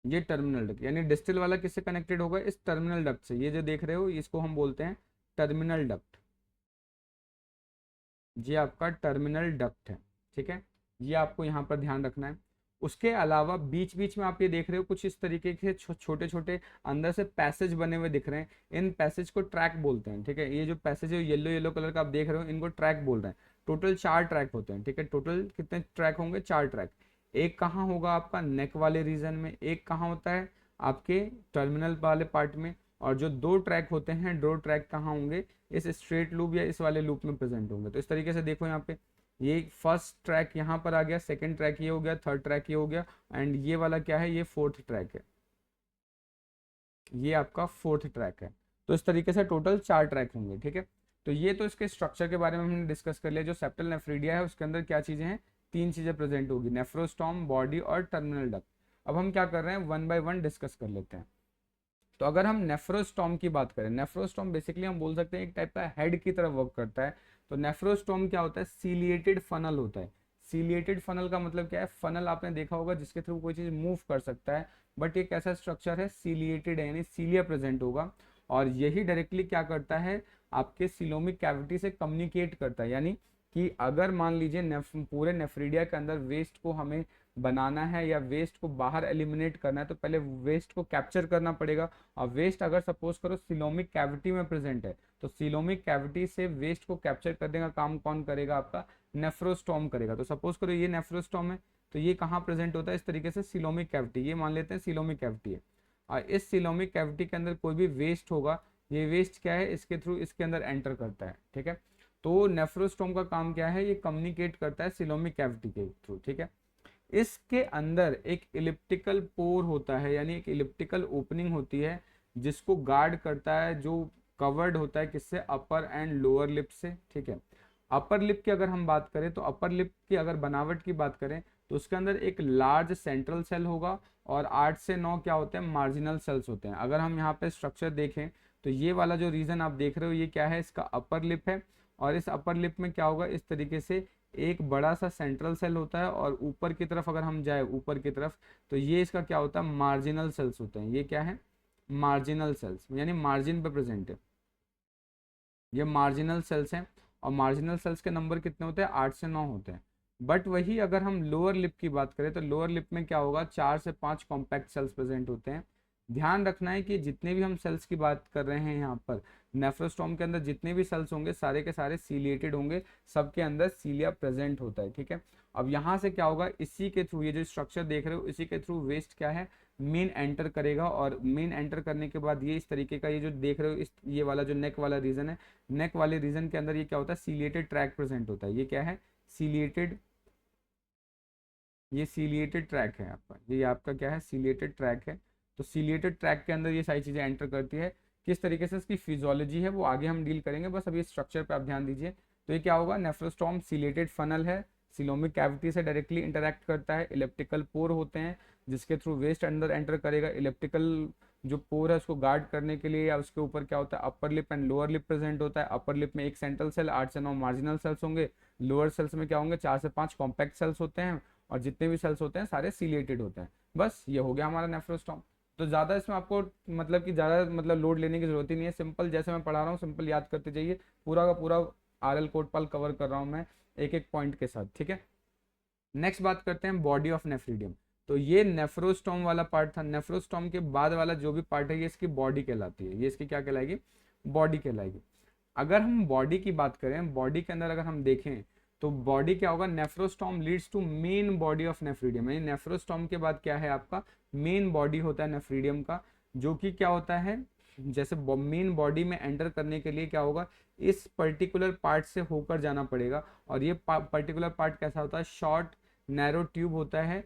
ये टर्मिनल डक्ट यानी डिस्टल वाला किससे कनेक्टेड होगा, इस टर्मिनल डक्ट से। ये जो देख रहे हो इसको हम बोलते हैं टर्मिनल डक्ट, ये आपका टर्मिनल डक्ट है, ठीक है। ये आपको यहाँ पर ध्यान रखना है। उसके अलावा बीच बीच में आप ये देख रहे हो कुछ इस तरीके के छोटे छोटे अंदर से पैसेज बने हुए दिख रहे हैं, इन पैसेज को ट्रैक बोलते हैं, ठीक है। ये जो पैसेज है येलो येलो कलर का आप देख रहे हो, इनको ट्रैक बोल रहे हैं। टोटल 4 ट्रैक होते हैं, ठीक है। टोटल कितने ट्रैक होंगे, 4 ट्रैक। एक कहाँ होगा आपका नेक वाले रीजन में, एक कहाँ होता है आपके टर्मिनल वाले पार्ट में, और जो 2 ट्रैक होते हैं 2 ट्रैक कहाँ होंगे, इस स्ट्रेट लूप या इस वाले लूप में प्रेजेंट होंगे। तो इस तरीके से देखो यहाँ पे, ये फर्स्ट ट्रैक यहाँ पर आ गया, सेकंड ट्रैक ये हो गया, थर्ड ट्रैक ये हो गया, एंड ये वाला क्या है, ये फोर्थ ट्रैक है, ये आपका फोर्थ ट्रैक है। तो इस तरीके से टोटल 4 ट्रैक होंगे, ठीक है। तो ये तो इसके स्ट्रक्चर के बारे में हमने डिस्कस कर लिया। जो सेप्टल नेफ्रीडिया है उसके अंदर क्या चीजें हैं, 3 चीजें प्रेजेंट होगी, नेफ्रोस्टॉम, बॉडी और टर्मिनल डक्ट। अब हम क्या कर रहे हैं, वन बाय वन डिस्कस कर लेते हैं। तो अगर हम नेफ्रोस्टॉम की बात करें, नेफ्रोस्टॉम बेसिकली हम बोल सकते हैं एक टाइप का हेड की तरह वर्क करता है। तो नेफ्रोस्टॉम क्या होता है, सीलिएटेड फनल होता है। सीलिएटेड फनल का मतलब क्या है, फनल आपने देखा होगा जिसके थ्रू कोई चीज मूव कर सकता है, बट एक ऐसा स्ट्रक्चर है सीलिएटेड है, यानी सीलिया प्रेजेंट होगा, और यही डायरेक्टली क्या करता है, आपके सिलोमिक कैविटी से कम्युनिकेट करता है। यानी कि अगर मान लीजिए पूरे नेफ्रीडिया के अंदर वेस्ट को हमें बनाना है या वेस्ट को बाहर एलिमिनेट करना है, तो पहले वेस्ट को कैप्चर करना पड़ेगा। और वेस्ट अगर सपोज करो सिलोमिक कैविटी में प्रेजेंट है, तो सिलोमिक कैविटी से वेस्ट को कैप्चर करने का काम कौन करेगा, आपका नेफ्रोस्टॉम करेगा। तो सपोज करो ये नेफ्रोस्टॉम है, तो ये कहाँ प्रेजेंट होता है, इस तरीके से सिलोमिक कैविटी, ये मान लेते हैं सिलोमिक कैविटी है। और इस सिलोमिक कैविटी के अंदर कोई भी वेस्ट होगा, ये वेस्ट क्या है, इसके थ्रू इसके अंदर एंटर करता है, ठीक है। तो नेफ्रोस्टोम का काम क्या है, ये कम्युनिकेट करता है सिलोमिक कैविटी के थ्रू, ठीक है। इसके अंदर एक इलिप्टिकल पोर होता है, यानी एक इलिप्टिकल ओपनिंग होती है जिसको गार्ड करता है, जो कवर्ड होता है किससे, अपर एंड लोअर लिप से, ठीक है। अपर लिप की अगर हम बात करें, तो अपर लिप की अगर बनावट की बात करें तो उसके अंदर एक लार्ज सेंट्रल सेल होगा, और 8 से 9 क्या होते हैं, मार्जिनल सेल्स होते हैं। अगर हम यहाँ पे स्ट्रक्चर देखें तो ये वाला जो रीजन आप देख रहे हो ये क्या है, इसका अपर लिप है। और इस अपर लिप में क्या होगा, इस तरीके से एक बड़ा सा सेंट्रल सेल होता है, और ऊपर की तरफ अगर हम जाए ऊपर की तरफ, तो ये इसका क्या होता है, मार्जिनल सेल्स होते हैं। ये क्या है, मार्जिनल सेल्स, यानी मार्जिन पे प्रेजेंट है, ये मार्जिनल सेल्स हैं। और मार्जिनल सेल्स के नंबर कितने होते हैं, 8 से 9 होते हैं। बट वही अगर हम लोअर लिप की बात करें, तो लोअर लिप में क्या होगा, 4 से 5 कॉम्पैक्ट सेल्स प्रेजेंट होते हैं। ध्यान रखना है कि जितने भी हम सेल्स की बात कर रहे हैं यहाँ पर, नेफ्रोस्टोम के अंदर जितने भी सेल्स होंगे सारे के सारे सीलिएटेड होंगे, सबके अंदर सीलिया प्रेजेंट होता है, ठीक है। अब यहाँ से क्या होगा, इसी के थ्रू, ये जो स्ट्रक्चर देख रहे हो इसी के थ्रू वेस्ट क्या है, मेन एंटर करेगा। और मेन एंटर करने के बाद ये इस तरीके का, ये जो देख रहे हो इस ये वाला जो नेक वाला रीजन है, नेक वाले रीजन के अंदर ये क्या होता है, सीलिएटेड ट्रैक प्रेजेंट होता है। ये क्या है, सीलिएटेड, ये सीलिएटेड ट्रैक है आपका, ये आपका क्या है, सीलिएटेड ट्रैक है। तो सीलिएटेड ट्रैक के अंदर ये सारी चीज़ें एंटर करती है। किस तरीके से इसकी फिजियोलॉजी है वो आगे हम डील करेंगे, बस अभी स्ट्रक्चर पे आप ध्यान दीजिए। तो ये क्या होगा, नेफ्रोस्टॉम सीलिएटेड फनल है, सिलोमिक कैविटी से डायरेक्टली इंटरेक्ट करता है, इलेप्टिकल पोर होते हैं जिसके थ्रू वेस्ट अंदर एंटर करेगा। इलेप्टिकल जो पोर है उसको गार्ड करने के लिए, या उसके ऊपर क्या होता है, upper lip and lower lip present होता है। अपर लिप में एक सेंट्रल सेल, 8 से 9 मार्जिनल सेल्स होंगे। लोअर सेल्स में क्या होंगे, 4 से 5 कॉम्पैक्ट सेल्स होते हैं। और जितने भी सेल्स होते हैं सारे सीलिएटेड होते हैं। बस ये हो गया हमारा नेफ्रोस्टोम। तो ज़्यादा इसमें आपको मतलब कि ज़्यादा मतलब लोड लेने की जरूरत ही नहीं है, सिंपल जैसे मैं पढ़ा रहा हूँ सिंपल याद करते जाइए। पूरा का पूरा RL कोटपाल कवर कर रहा हूँ मैं एक एक पॉइंट के साथ, ठीक है। नेक्स्ट बात करते हैं बॉडी ऑफ नेफ्रीडियम। तो ये नेफ्रोस्टोम वाला पार्ट था। नेफ्रोस्टोम के बाद वाला जो भी पार्ट है ये इसकी बॉडी कहलाती है, ये इसकी क्या कहलाएगी, बॉडी कहलाएगी। अगर हम बॉडी की बात करें, बॉडी के अंदर अगर हम देखें तो बॉडी क्या होगा, nephrostome leads to main body of nephridium. यानी नेफ्रोस्टोम के बाद क्या है आपका मेन बॉडी होता है नेफ्रीडियम का, जो कि क्या होता है जैसे मेन बॉडी में एंटर करने के लिए क्या होगा, इस पर्टिकुलर पार्ट से होकर जाना पड़ेगा। और ये पर्टिकुलर पार्ट कैसा होता है, शॉर्ट नैरो ट्यूब होता है,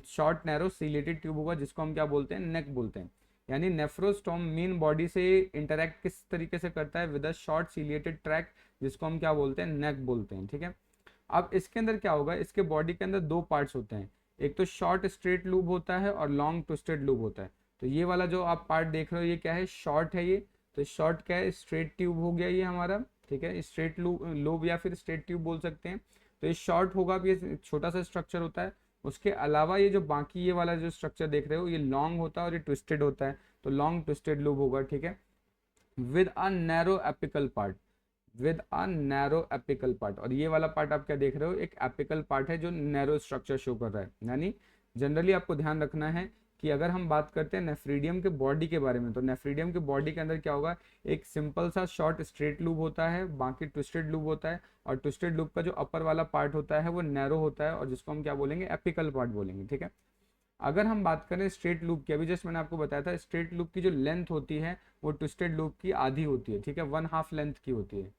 शॉर्ट नैरो सीलेटेड ट्यूब होगा, जिसको हम क्या बोलते हैं, नेक बोलते हैं। यानी नेफ्रोस्टोम मेन बॉडी से इंटरेक्ट किस तरीके से करता है, with a short ciliated track, जिसको हम क्या बोलते हैं, नेक बोलते हैं, ठीक है। अब इसके अंदर क्या होगा, इसके बॉडी के अंदर दो पार्ट्स होते हैं, एक तो शॉर्ट स्ट्रेट लूब होता है और लॉन्ग ट्विस्टेड लूब होता है। तो ये वाला जो आप पार्ट देख रहे हो ये क्या है, शॉर्ट है ये। तो शॉर्ट क्या है, स्ट्रेट ट्यूब हो गया ये हमारा, ठीक है, स्ट्रेट लूब या फिर स्ट्रेट ट्यूब बोल सकते हैं। तो ये शॉर्ट होगा, ये छोटा सा स्ट्रक्चर होता है। उसके अलावा ये जो बाकी ये वाला जो स्ट्रक्चर देख रहे हो ये लॉन्ग होता है और ये ट्विस्टेड होता है, तो लॉन्ग ट्विस्टेड लूब होगा, ठीक है, with a narrow apical part, with a narrow apical part. और ये वाला पार्ट आप क्या देख रहे हो, एक एपिकल पार्ट है जो नैरो स्ट्रक्चर शो कर रहा है। यानी जनरली आपको ध्यान रखना है कि अगर हम बात करते हैं नेफ्रीडियम के बॉडी के बारे में, तो नेफ्रीडियम के बॉडी के अंदर क्या होगा, एक सिंपल सा शॉर्ट स्ट्रेट लूब होता है, बाकी ट्विस्टेड लूब होता है। और ट्विस्टेड लूब का जो अपर वाला पार्ट होता है वो नैरो होता है, और जिसको हम क्या बोलेंगे, एपिकल पार्ट बोलेंगे, ठीक है। अगर हम बात करें स्ट्रेट लूप की, अभी जस्ट मैंने आपको बताया था स्ट्रेट लूप की जो लेंथ होती है वो ट्विस्टेड लूप की आधी होती है, ठीक है, 1/2 लेंथ की होती है।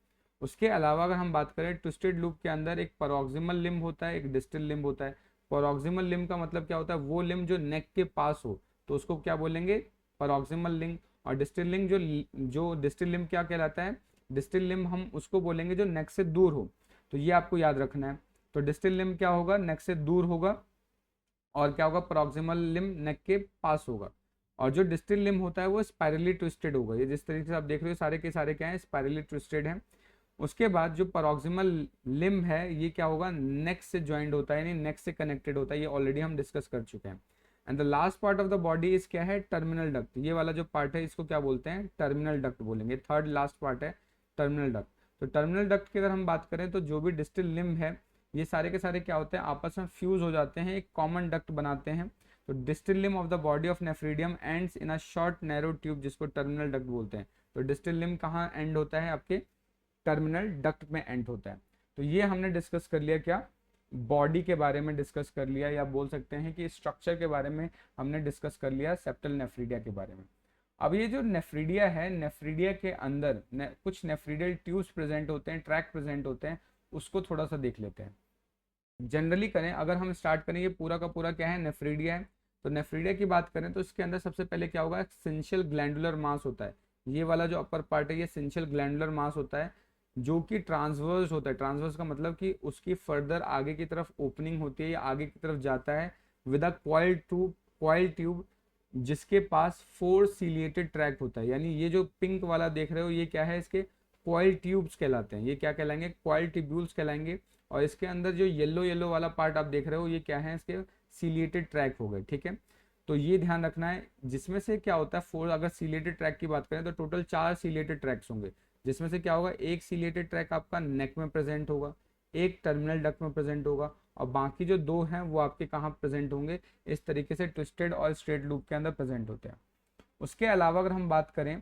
उसके अलावा अगर हम बात करें ट्विस्टेड लूप के अंदर एक पैरोक्सिमल लिम्ब होता है, एक डिस्टल लिम्ब होता है। पैरोक्सिमल लिम्ब का मतलब क्या होता है, वो लिम्ब जो नेक के पास हो तो उसको क्या बोलेंगे, पैरोक्सिमल लिम्ब। और डिस्टल लिम्ब जो डिस्टल लिम्ब क्या कहलाता है, डिस्टल लिम्ब हम उसको बोलेंगे जो नेक से दूर हो। तो ये आपको याद रखना है। तो डिस्टल लिम्ब क्या होगा, नेक से दूर होगा, और क्या होगा, प्रॉक्सिमल लिम्ब नेक के पास होगा। और जो डिस्टल लिम्ब होता है वो स्पाइरली ट्विस्टेड होगा। ये जिस तरीके से आप देख रहे हो सारे के सारे क्या है, स्पाइरली ट्विस्टेड है। उसके बाद जो प्रॉक्सिमल लिम्ब है ये क्या होगा, नेक से ज्वाइंट होता है, यानी नेक से कनेक्टेड होता है, ये ऑलरेडी हम डिस्कस कर चुके हैं। And the last part of the body is क्या है, टर्मिनल डक्ट। ये वाला जो पार्ट है इसको क्या बोलते हैं, टर्मिनल डक्ट बोलेंगे। थर्ड लास्ट पार्ट है टर्मिनल डक्ट। तो टर्मिनल डक्ट की अगर हम बात करें तो जो भी डिस्टल लिम्ब है ये सारे के सारे क्या होते हैं, आपस में फ्यूज हो जाते हैं, एक कॉमन डक्ट बनाते हैं। तो distal limb of the body of nephridium ends in a short narrow tube, जिसको टर्मिनल डक्ट बोलते हैं। तो डिस्टल लिम्ब कहाँ एंड होता है, आपके टर्मिनल डक्ट में एंड होता है। तो ये हमने डिस्कस कर लिया, क्या बॉडी के बारे में डिस्कस कर लिया, या बोल सकते हैं कि स्ट्रक्चर के बारे में हमने डिस्कस कर लिया, सेप्टल नेफ्रीडिया के बारे में। अब ये जो नेफ्रीडिया है, नेफ्रीडिया के अंदर कुछ नेफ्रीडियल ट्यूब्स प्रेजेंट होते हैं, ट्रैक प्रेजेंट होते हैं, उसको थोड़ा सा देख लेते हैं। जनरली करें अगर हम स्टार्ट करें, ये पूरा का पूरा क्या है, नेफ्रीडिया है। तो नेफ्रीडिया की बात करें तो इसके अंदर सबसे पहले क्या होगा, सेंशियल ग्लैंडुलर मास होता है। ये वाला जो अपर पार्ट है ये सेंशियल ग्लैंडुलर मास होता है, जो कि ट्रांसवर्स होता है। ट्रांसवर्स का मतलब कि उसकी फर्दर आगे की तरफ ओपनिंग होती है या आगे की तरफ जाता है, विद अ कॉइल ट्यूब जिसके पास 4 सीलिएटेड ट्रैक होता है। यानी ये जो पिंक वाला देख रहे हो ये क्या है, इसके कॉइल ट्यूब्स कहलाते हैं। ये क्या कहलाएंगे, कॉइल ट्यूब्यूल्स कहलाएंगे। और इसके अंदर जो येलो येलो वाला पार्ट आप देख रहे हो ये क्या है, इसके सीलिएटेड ट्रैक हो गए, ठीक है। तो ये ध्यान रखना है, जिसमें से क्या होता है 4, अगर सीलिएटेड ट्रैक की बात करें तो टोटल 4 सीलिएटेड ट्रैक्स होंगे, जिसमें से क्या होगा, एक सीलिएटेड ट्रैक आपका नेक में प्रेजेंट होगा, एक टर्मिनल डक्ट में प्रेजेंट होगा, और बाकी जो 2 हैं वो आपके कहाँ प्रेजेंट होंगे, इस तरीके से ट्विस्टेड और स्ट्रेट लूप के अंदर प्रेजेंट होते हैं। उसके अलावा अगर हम बात करें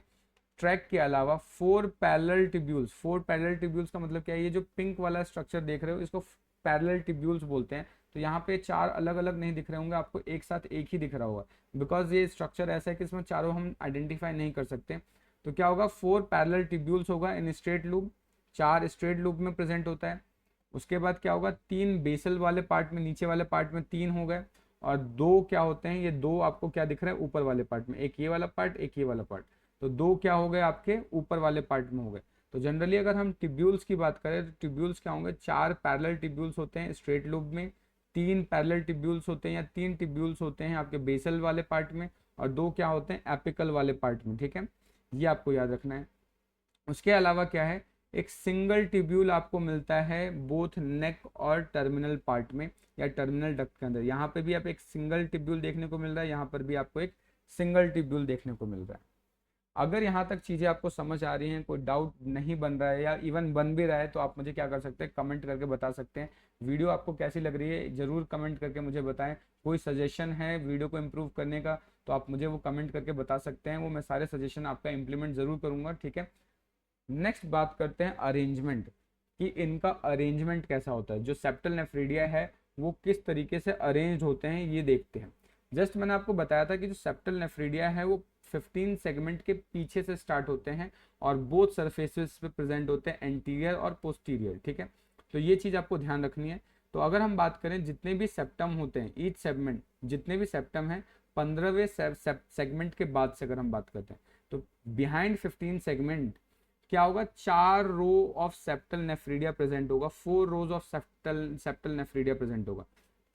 ट्रैक के अलावा 4 पैरेलल टिब्यूल्स, 4 पैरेलल टिब्यूल्स का मतलब क्या है, ये जो पिंक वाला स्ट्रक्चर देख रहे हो इसको पैरेलल टिब्यूल्स बोलते हैं। तो यहाँ पे 4 अलग अलग नहीं दिख रहे होंगे आपको, एक साथ एक ही दिख रहा होगा, बिकॉज ये स्ट्रक्चर ऐसा है कि इसमें चारों हम आइडेंटिफाई नहीं कर सकते। तो क्या होगा, 4 पैरेलल टिब्यूल्स होगा in straight loop, 4 straight loop में प्रेजेंट होता है। उसके बाद क्या होगा, 3 बेसल वाले पार्ट में, नीचे वाले पार्ट में 3 हो गए, और 2 क्या होते हैं, ये 2 आपको क्या दिख रहा है ऊपर वाले पार्ट में, एक ये वाला पार्ट एक ये वाला पार्ट। तो 2 क्या हो गए आपके ऊपर वाले पार्ट में हो गए। तो जनरली अगर हम टिब्यूल्स की बात करें तो टिब्यूल्स क्या होंगे, 4 पैरेलल टिब्यूल्स होते हैं स्ट्रेट लूप में, 3 पैरेलल टिब्यूल्स होते हैं या 3 टिब्यूल्स होते हैं आपके बेसल वाले पार्ट में, और 2 क्या होते हैं एपिकल वाले पार्ट में, ठीक है। ये आपको याद रखना है। उसके अलावा क्या है, एक सिंगल ट्यूब्यूल आपको मिलता है बोथ नेक और टर्मिनल पार्ट में या टर्मिनल डक्ट के अंदर। यहाँ पे भी आप एक सिंगल ट्यूब्यूल देखने को मिल रहा है, यहाँ पर भी आपको एक सिंगल ट्यूब्यूल देखने को मिल रहा है। अगर यहाँ तक चीज़ें आपको समझ आ रही हैं, कोई डाउट नहीं बन रहा है या इवन बन भी रहा है, तो आप मुझे क्या कर सकते हैं, कमेंट करके बता सकते हैं। वीडियो आपको कैसी लग रही है ज़रूर कमेंट करके मुझे बताएं। कोई सजेशन है वीडियो को इम्प्रूव करने का तो आप मुझे वो कमेंट करके बता सकते हैं, वो मैं सारे सजेशन आपका इम्प्लीमेंट ज़रूर करूँगा, ठीक है। नेक्स्ट बात करते हैं अरेंजमेंट, कि इनका अरेंजमेंट कैसा होता है, जो सेप्टल नेफ्रिडिया है वो किस तरीके से अरेंज होते हैं ये देखते हैं। जस्ट मैंने आपको बताया था कि जो सेप्टल नेफ्रिडिया है वो 15 सेगमेंट के पीछे से स्टार्ट होते हैं और बोथ सरफेसेस पे प्रेजेंट होते हैं, एंटीरियर और पोस्टीरियर, ठीक है। तो ये चीज़ आपको ध्यान रखनी है। तो अगर हम बात करें जितने भी सेप्टम होते हैं, ईच सेगमेंट जितने भी सेप्टम हैं 15वें सेगमेंट के बाद से अगर हम बात करते हैं, तो बिहाइंड 15 सेगमेंट क्या होगा, 4 row of septal nephridia present होगा, 4 rows of septal nephridia present होगा।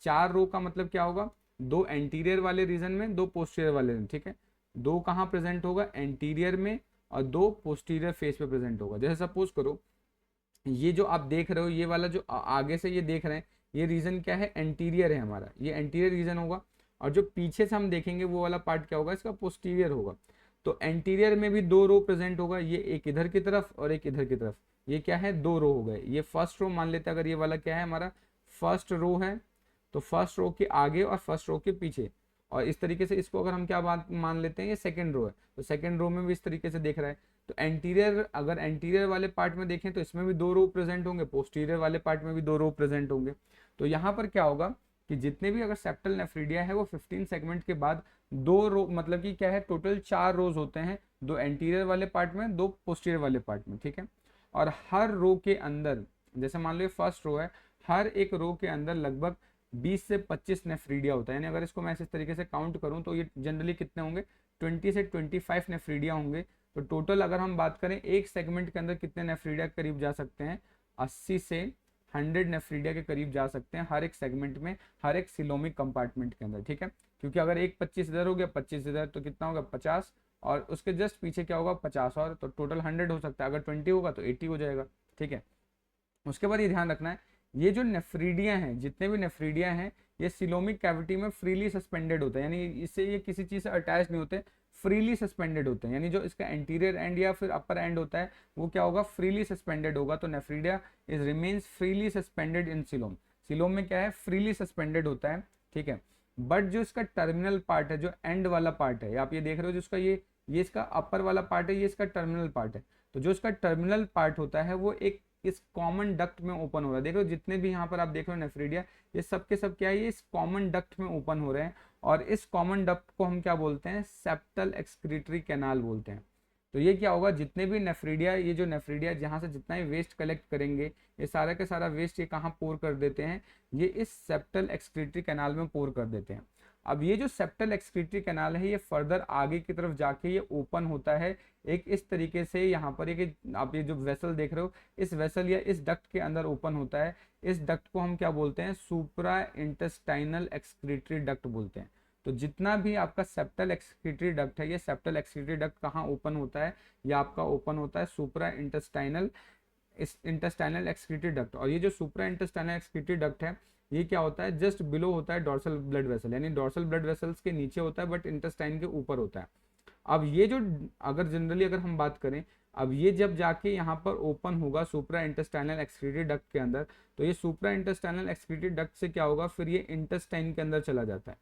4 रो का मतलब क्या होगा, 2 एंटीरियर वाले रीजन में, 2 पोस्टीरियर वाले रीजन, ठीक है। 2 कहाँ प्रेजेंट होगा, एंटीरियर में, और 2 पोस्टीरियर फेस पे प्रेजेंट होगा। जैसे सपोज करो ये जो आप देख रहे हो, ये वाला जो आगे से ये देख रहे हैं, ये रीजन क्या है, एंटीरियर है हमारा, ये एंटीरियर रीजन होगा। और जो पीछे से हम देखेंगे वो वाला पार्ट क्या होगा, इसका पोस्टीरियर होगा। तो एंटीरियर में भी 2 रो प्रेजेंट होगा, ये एक इधर की तरफ और एक इधर की तरफ। ये क्या है, 2 रो हो गए। ये फर्स्ट रो मान लेते हैं, अगर ये वाला क्या है हमारा फर्स्ट रो है, तो फर्स्ट रो के आगे और फर्स्ट रो के पीछे, और इस तरीके से इसको अगर हम क्या बात मान लेते हैं, ये सेकंड रो है, तो सेकंड रो में भी इस तरीके से देख रहा है। तो एंटीरियर, अगर एंटीरियर वाले पार्ट में देखें तो इसमें भी 2 रो प्रेजेंट होंगे, पोस्टीरियर वाले पार्ट में भी 2 रो प्रेजेंट होंगे। तो यहाँ पर क्या होगा कि जितने भी अगर सेप्टल नेफ्रिडिया है वो 15 सेगमेंट के बाद 2 रो, मतलब कि क्या है, टोटल 4 रोज होते हैं, 2 एंटीरियर वाले पार्ट में, 2 पोस्टीरियर वाले पार्ट में, ठीक है। और हर रो के अंदर, जैसे मान लो ये फर्स्ट रो है, हर एक रो के अंदर लगभग 20 से 25 नेफ्रिडिया होता है। यानी अगर इसको मैं इस तरीके से काउंट करूं तो ये जनरली कितने होंगे, 20 से 25 नेफ्रिडिया होंगे। तो टोटल अगर हम बात करें एक सेगमेंट के अंदर कितने नेफ्रिडिया के करीब जा सकते हैं, 80 से 100 नेफ्रिडिया के करीब जा सकते हैं हर एक सेगमेंट में, हर एक सिलोमिक कंपार्टमेंट के अंदर, ठीक है। क्योंकि अगर एक 25 इधर हो गया, 25 इधर, तो कितना होगा 50, और उसके जस्ट पीछे क्या होगा 50 और, तो टोटल 100 हो सकता है। अगर 20 होगा तो 80 हो जाएगा, ठीक है। उसके बाद ये ध्यान रखना है, ये जो नेफ्रिडिया हैं, जितने भी नेफ्रिडिया हैं, ये सिलोमिक कैविटी में फ्रीली सस्पेंडेड होता है, यानी इससे ये किसी चीज़ से अटैच नहीं होते, फ्रीली सस्पेंडेड होते हैं। यानी जो इसका एंटीरियर एंड या फिर अपर एंड होता है वो क्या होगा, फ्रीली सस्पेंडेड होगा। तो nephridia is remains freely suspended in coelom. Coelom में क्या है, फ्रीली सस्पेंडेड होता है, ठीक है। बट जो इसका टर्मिनल पार्ट है, जो एंड वाला पार्ट है, आप ये देख रहे हो जिसका ये इसका अपर वाला पार्ट है, ये इसका टर्मिनल पार्ट है। तो जो इसका टर्मिनल पार्ट होता है वो एक इस कॉमन डक्ट में ओपन हो रहा है। देखो जितने भी यहाँ पर आप देख रहे हो नेफ्रिडिया, ये सब के सब क्या है, ये इस कॉमन डक्ट में ओपन हो रहे हैं, और इस कॉमन डक्ट को हम क्या बोलते हैं, सेप्टल एक्सक्रीटरी कैनाल बोलते हैं। तो ये क्या होगा, जितने भी नेफ्रिडिया, ये जो नेफ्रिडिया जहाँ से जितना ही वेस्ट कलेक्ट करेंगे, ये सारा का सारा वेस्ट ये कहाँ पोर कर देते हैं, ये इस सेप्टल एक्सक्रीटरी कैनाल में पोर कर देते हैं। अब ये जो सेप्टल एक्सक्रीटरी कैनाल है, ये फर्दर आगे की तरफ जाके ये ओपन होता है एक इस तरीके से। यहाँ पर एक आप ये जो वेसल देख रहे हो, इस वेसल या इस डक्ट के अंदर ओपन होता है। इस डक्ट को हम क्या बोलते हैं, सुप्रा इंटेस्टाइनल एक्सक्रीटरी डक्ट बोलते हैं। तो जितना भी आपका सेप्टल एक्सक्रीटरी डक्ट है, ये सेप्टल एक्सक्रीटरी डक्ट कहाँ ओपन होता है, ये आपका ओपन होता है सुप्रा इंटेस्टाइनल एक्सक्रीटरी डक्ट। और ये जो सुप्रा इंटेस्टाइनल एक्सक्रीटरी डक्ट है, ये क्या होता है, जस्ट बिलो होता है डोर्सल ब्लड वेसल, यानी डोर्सल ब्लड वेसल्स के नीचे होता है, बट इंटेस्टाइन के ऊपर होता है। अब ये जो, अगर जनरली अगर हम बात करें, अब ये जब जाके यहाँ पर ओपन होगा सुप्रा इंटेस्टाइनल एक्सक्रीटरी डक्ट के अंदर, तो ये सुप्रा इंटेस्टाइनल एक्सक्रीटरी डक्ट से क्या होगा, फिर ये इंटेस्टाइन के अंदर चला जाता है।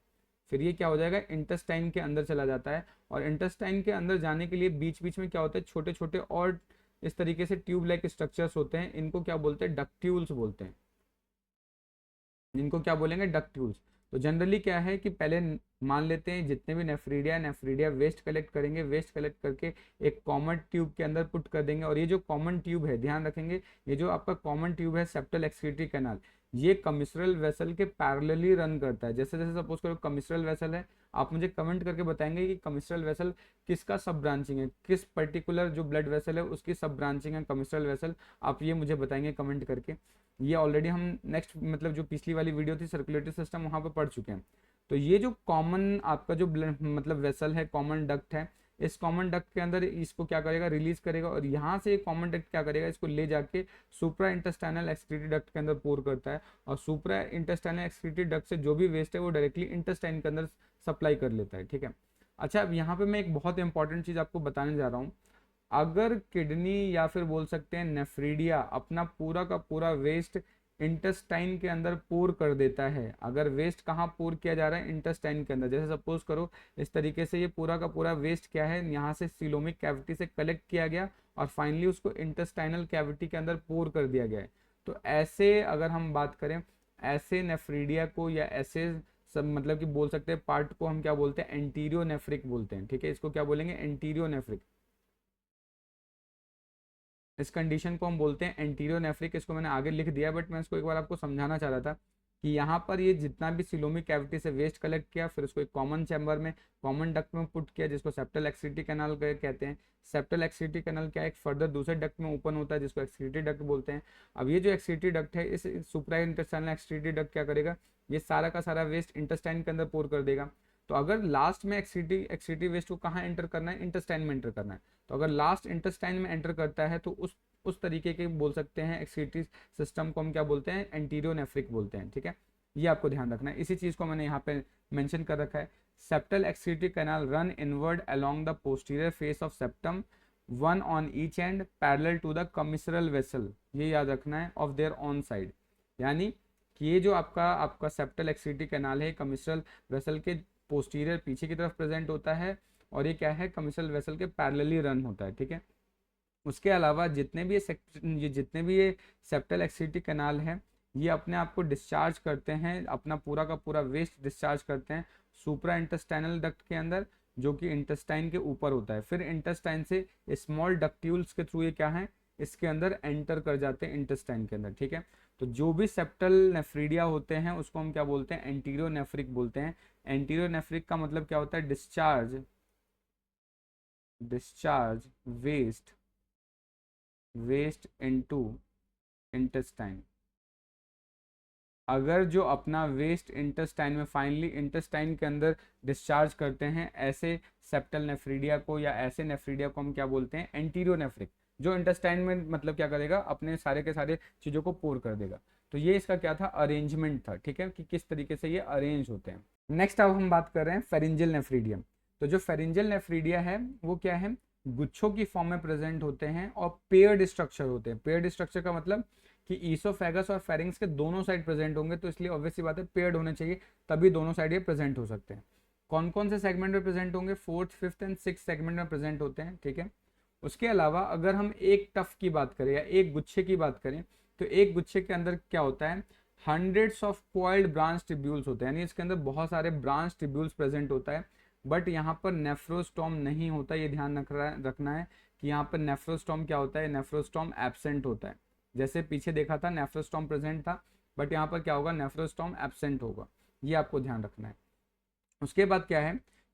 फिर ये क्या हो जाएगा, इंटेस्टाइन के अंदर चला जाता है। और इंटेस्टाइन के अंदर जाने के लिए बीच बीच में क्या होता है, छोटे छोटे और इस तरीके से ट्यूब लाइक स्ट्रक्चर्स होते हैं। इनको क्या बोलते हैं, डक्ट्यूल्स बोलते हैं। इनको क्या बोलेंगे, डक्ट्यूल्स। तो जनरली क्या है कि पहले मान लेते हैं जितने भी नेफ्रिडिया वेस्ट कलेक्ट करेंगे, वेस्ट कलेक्ट करके एक कॉमन ट्यूब के अंदर पुट कर देंगे। और ये जो कॉमन ट्यूब है, ध्यान रखेंगे, ये जो आपका कॉमन ट्यूब है सेप्टल एक्सक्रीटरी कैनाल, ये कमिस्ट्रल वेसल के पैरेलली रन करता है। जैसे जैसे सपोज करो कमिस्ट्रल वेसल है, आप मुझे कमेंट करके बताएंगे कि कमिस्ट्रल वेसल किसका सब ब्रांचिंग है, किस पर्टिकुलर जो ब्लड वेसल है उसकी सब ब्रांचिंग है कमिस्ट्रल वेसल, आप ये मुझे बताएंगे कमेंट करके। ये ऑलरेडी हम नेक्स्ट, मतलब जो पिछली वाली वीडियो थी सर्कुलेटरी सिस्टम, वहाँ पर पढ़ चुके हैं। तो ये जो कॉमन आपका जो ब्लड मतलब वेसल है, कॉमन डक्ट है, इस कॉमन डक्ट के अंदर इसको क्या करेगा, रिलीज करेगा, और यहाँ से कॉमन डक्ट क्या करेगा, इसको ले जाके सुप्रा इंटेस्टाइनल एक्सक्रीटरी डक्ट के अंदर पोर करता है, और सुप्रा इंटेस्टाइनल एक्सक्रीटरी डक्ट से जो भी वेस्ट है वो डायरेक्टली इंटेस्टाइन के अंदर सप्लाई कर लेता है। ठीक है, अच्छा अब यहाँ पे मैं एक बहुत इंपॉर्टेंट चीज आपको बताने जा रहा हूँ। अगर किडनी या फिर बोल सकते हैं नेफ्रीडिया अपना पूरा का पूरा वेस्ट इंटेस्टाइन के अंदर पोर कर देता है, अगर वेस्ट कहाँ पोर किया जा रहा है, इंटेस्टाइन के अंदर, जैसे सपोज करो इस तरीके से ये पूरा का पूरा वेस्ट क्या है, यहाँ से सीलोमिक कैविटी से कलेक्ट किया गया और फाइनली उसको इंटेस्टाइनल कैविटी के अंदर पोर कर दिया गया है। तो ऐसे अगर हम बात करें, ऐसे नेफ्रीडिया को या ऐसे सब मतलब कि बोल सकते हैं पार्ट को हम क्या बोलते हैं, एंटीरियो नेफ्रिक बोलते हैं। ठीक है, इसको क्या बोलेंगे, एंटीरियो नेफ्रिक। इस कंडीशन को हम बोलते हैं एंटीरियो नेफ्रिक। इसको मैंने आगे लिख दिया, बट मैं इसको एक बार आपको समझाना चाह रहा था कि यहाँ पर ये जितना भी सिलोमिक कैविटी से वेस्ट कलेक्ट किया, फिर उसको एक कॉमन चैम्बर में, कॉमन डक्ट में पुट किया, जिसको सेप्टल एक्सक्रीटरी कैनाल कहते हैं। सेप्टल एक्सक्रीटरी कैनाल क्या है, एक फर्दर दूसरे डक्ट में ओपन होता है, जिसको एक्सक्रीटरी डक्ट बोलते हैं। अब ये जो एक्सक्रीटरी डक्ट है, इस सुप्रा इंटेस्टाइनल एक्सक्रीटरी डक्ट क्या करेगा, ये सारा का सारा वेस्ट इंटेस्टाइन के अंदर पोर कर देगा। तो अगर लास्ट में एक्सक्रीटरी वेस्ट को कहाँ एंटर करना है, इंटेस्टाइन में एंटर करना है, तो अगर लास्ट इंटेस्टाइन में एंटर करता है तो उस तरीके के बोल सकते हैं एक्सक्रीटरी सिस्टम को हम क्या बोलते हैं, एंटीरियो नेफ्रिक बोलते हैं। ठीक है, ये आपको ध्यान रखना है, इसी चीज को मैंने यहाँ पे मेंशन कर रखा है। Septal excretory canal run inward along the posterior face of septum, one on each and parallel to the commissural vessel, ये याद रखना है, ऑफ देयर ऑन साइड। यानी कि ये जो आपका सेप्टल एक्सक्रीटरी कैनाल है, कमिसरल वेसल के पोस्टीरियर पीछे की तरफ प्रेजेंट होता है, और ये क्या है, कमिसरल वेसल के पैरेलली रन होता है। ठीक है, उसके अलावा जितने भी ये सेप्टल एक्सक्रीटरी कैनाल है, ये अपने आप को डिस्चार्ज करते हैं, अपना पूरा का पूरा वेस्ट डिस्चार्ज करते हैं सुप्रा इंटेस्टाइनल डक्ट के अंदर, जो कि इंटेस्टाइन के ऊपर होता है। फिर इंटेस्टाइन से स्मॉल डक्ट्यूल्स के थ्रू ये क्या है, इसके अंदर एंटर कर जाते हैं इंटेस्टाइन के अंदर। ठीक है, तो जो भी सेप्टल नेफ्रीडिया होते हैं उसको हम क्या बोलते हैं, एंटीरियो नेफ्रिक बोलते हैं। एंटीरियो नेफ्रिक का मतलब क्या होता है, डिस्चार्ज वेस्ट इनटू इंटेस्टाइन। अगर जो अपना वेस्ट इंटेस्टाइन में फाइनली इंटेस्टाइन के अंदर डिस्चार्ज करते हैं, ऐसे सेप्टल नेफ्रीडिया को या ऐसे नेफ्रीडिया को हम क्या बोलते हैं, एंटीरियो नेफ्रिक, जो इंटेस्टाइन में मतलब क्या करेगा, अपने सारे के सारे चीज़ों को पोर कर देगा। तो ये इसका क्या था, अरेंजमेंट था। ठीक है, कि किस तरीके से ये अरेंज होते हैं। नेक्स्ट अब हम बात कर रहे हैं फेरिंजियल नेफ्रीडिया। तो जो फेरिंजियल नेफ्रीडिया है वो क्या है, गुच्छों की फॉर्म में प्रेजेंट होते हैं और पेयर्ड स्ट्रक्चर होते हैं। पेयर्ड स्ट्रक्चर का मतलब कि ईसोफेगस और फेरिंग्स के दोनों साइड प्रेजेंट होंगे, तो इसलिए ऑब्वियस सी बात है पेयर्ड होने चाहिए, तभी दोनों साइड ये प्रेजेंट हो सकते हैं। कौन कौन से सेगमेंट में प्रेजेंट होंगे, fourth, fifth and six segment में प्रेजेंट होते हैं। ठीक है, उसके अलावा अगर हम एक टफ की बात करें या एक गुच्छे की बात करें, तो एक गुच्छे के अंदर क्या होता है, hundreds of coiled branch tubules होते हैं, यानी इसके अंदर बहुत सारे ब्रांच ट्यूब्यूल्स प्रेजेंट होता है। बट यहाँ पर नेफ्रोस्टोम नहीं होता, ये ध्यान रखना है कि यहाँ पर नेफ्रोस्टोम क्या होता है, नेफ्रोस्टोम एब्सेंट होता है। जैसे पीछे देखा था नेफ्रोस्टोम प्रेजेंट था, बट यहाँ पर क्या होगा, नेफ्रोस्टोम एब्सेंट होगा, ये आपको ध्यान रखना है। उसके बाद क्या है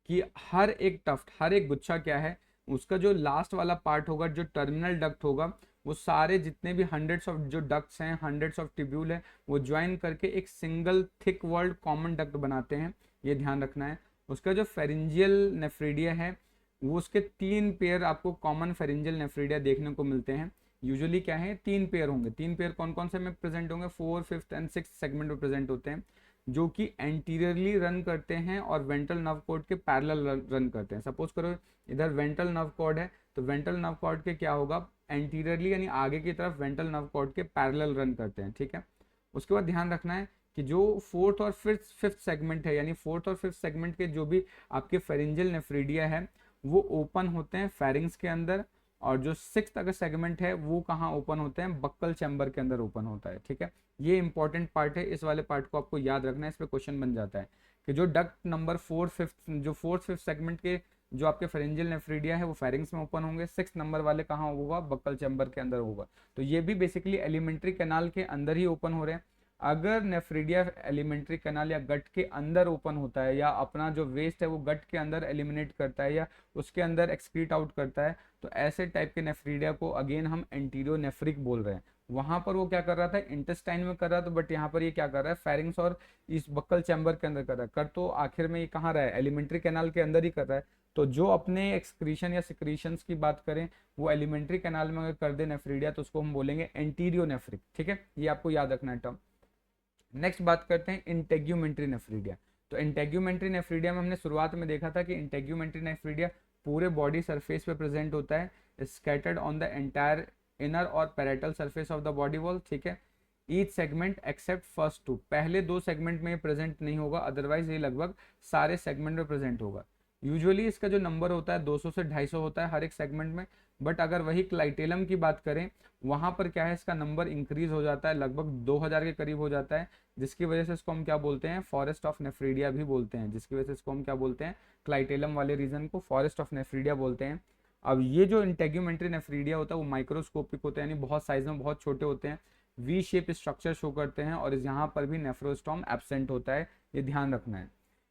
कि हर एक टफ्ट, हर एक गुच्छा क्या है, उसका जो लास्ट वाला पार्ट होगा, जो टर्मिनल डक्ट होगा, वो सारे जितने भी हंड्रेड्स ऑफ जो डक्ट्स हैं, हंड्रेड्स ऑफ ट्यूब्यूल है, वो ज्वाइन करके एक single thick world common duct बनाते हैं, ये ध्यान रखना है। उसका जो फेरिंजियल नेफ्रीडिया है, वो उसके 3 पेयर आपको कॉमन फेरिंजियल नेफ्रीडिया देखने को मिलते हैं। यूजुअली क्या है, 3 पेयर होंगे। 3 पेयर कौन कौन से में प्रेजेंट होंगे, 4, 5th एंड 6th सेगमेंट में प्रेजेंट होते हैं, जो कि एंटीरियरली रन करते हैं और वेंट्रल नर्व कॉर्ड के पैरेलल रन करते हैं। सपोज करो इधर वेंट्रल नर्व कॉर्ड है, तो वेंट्रल नर्व कॉर्ड के क्या होगा, एंटीरियरली यानी आगे की तरफ वेंट्रल नर्व कॉर्ड के पैरेलल रन करते हैं। ठीक है, उसके बाद ध्यान रखना है कि जो 4th और 5th सेगमेंट है, यानी 4th और 5th सेगमेंट के जो भी आपके फेरिंजियल नेफ्रीडिया है, वो ओपन होते हैं फेरिंग्स के अंदर, और जो 6th अगर सेगमेंट है वो कहाँ ओपन होते हैं, बक्कल चैम्बर के अंदर ओपन होता है। ठीक है, ये इंपॉर्टेंट पार्ट है, इस वाले पार्ट को आपको याद रखना है, इस पे क्वेश्चन बन जाता है कि जो डक्ट नंबर 4, 5th, जो 4th, 5th सेगमेंट के जो आपके फेरिंजियल नेफ्रीडिया है वो फेरिंग्स में ओपन होंगे, 6th नंबर वाले कहाँ होगा, बक्कल चैम्बर के अंदर होगा। तो ये भी बेसिकली एलिमेंट्री कैनाल के अंदर ही ओपन हो रहे हैं। अगर नेफ्रीडिया एलिमेंट्री कैनाल या गट के अंदर ओपन होता है, या अपना जो वेस्ट है वो गट के अंदर एलिमिनेट करता है, या उसके अंदर एक्सक्रीट आउट करता है, तो ऐसे टाइप के नेफ्रीडिया को अगेन हम एंटीरियो नेफ्रिक बोल रहे हैं। वहां पर वो क्या कर रहा था, इंटेस्टाइन में कर रहा था, बट यहाँ पर ये क्या कर रहा है, फेरिंग्स और इस बक्कल चैम्बर के अंदर कर रहा है। कर तो आखिर में ये कहाँ रहा है, एलिमेंट्री कैनाल के अंदर ही कर रहा है। तो जो अपने एक्सक्रीशन या सिक्रीशंस की बात करें वो एलिमेंट्री कैनाल में अगर कर दे नेफ्रीडिया तो उसको हम बोलेंगे एंटीरियोनेफ्रिक, ठीक है, ये आपको याद रखना है टर्म। नेक्स्ट बात करते हैं इंटेग्यूमेंट्री नेफ्रीडिया। तो इंटेग्यूमेंट्री नेफ्रीडिया में हमने शुरुआत में देखा था कि इंटेग्यूमेंट्री नेफ्रीडिया पूरे बॉडी सरफेस पे प्रेजेंट होता है, scattered on the entire inner और parietal surface of the body wall, ठीक है। Each segment except first two, पहले दो सेगमेंट में प्रेजेंट नहीं होगा, अदरवाइज ये लगभग सारे सेगमेंट में प्रेजेंट होगा। यूजुअली इसका जो नंबर होता है 200 से 250 होता है हर एक सेगमेंट में, बट अगर वही क्लाइटेलम की बात करें वहां पर क्या है, इसका नंबर इंक्रीज हो जाता है, लगभग 2000 के करीब हो जाता है, जिसकी वजह से इसको हम क्या बोलते हैं, फॉरेस्ट ऑफ नेफ्रीडिया भी बोलते हैं, जिसकी वजह से इसको हम क्या बोलते हैं, क्लाइटेलम वाले रीजन को फॉरेस्ट ऑफ नेफ्रीडिया बोलते हैं। अब ये जो इंटेग्यूमेंट्री नेफ्रीडिया होता है वो माइक्रोस्कोपिक होते हैं, यानी बहुत साइज में बहुत छोटे होते हैं, वी शेप स्ट्रक्चर शो करते हैं, और यहाँ पर भी नेफ्रोस्टॉम एब्सेंट होता है, ये ध्यान रखना है।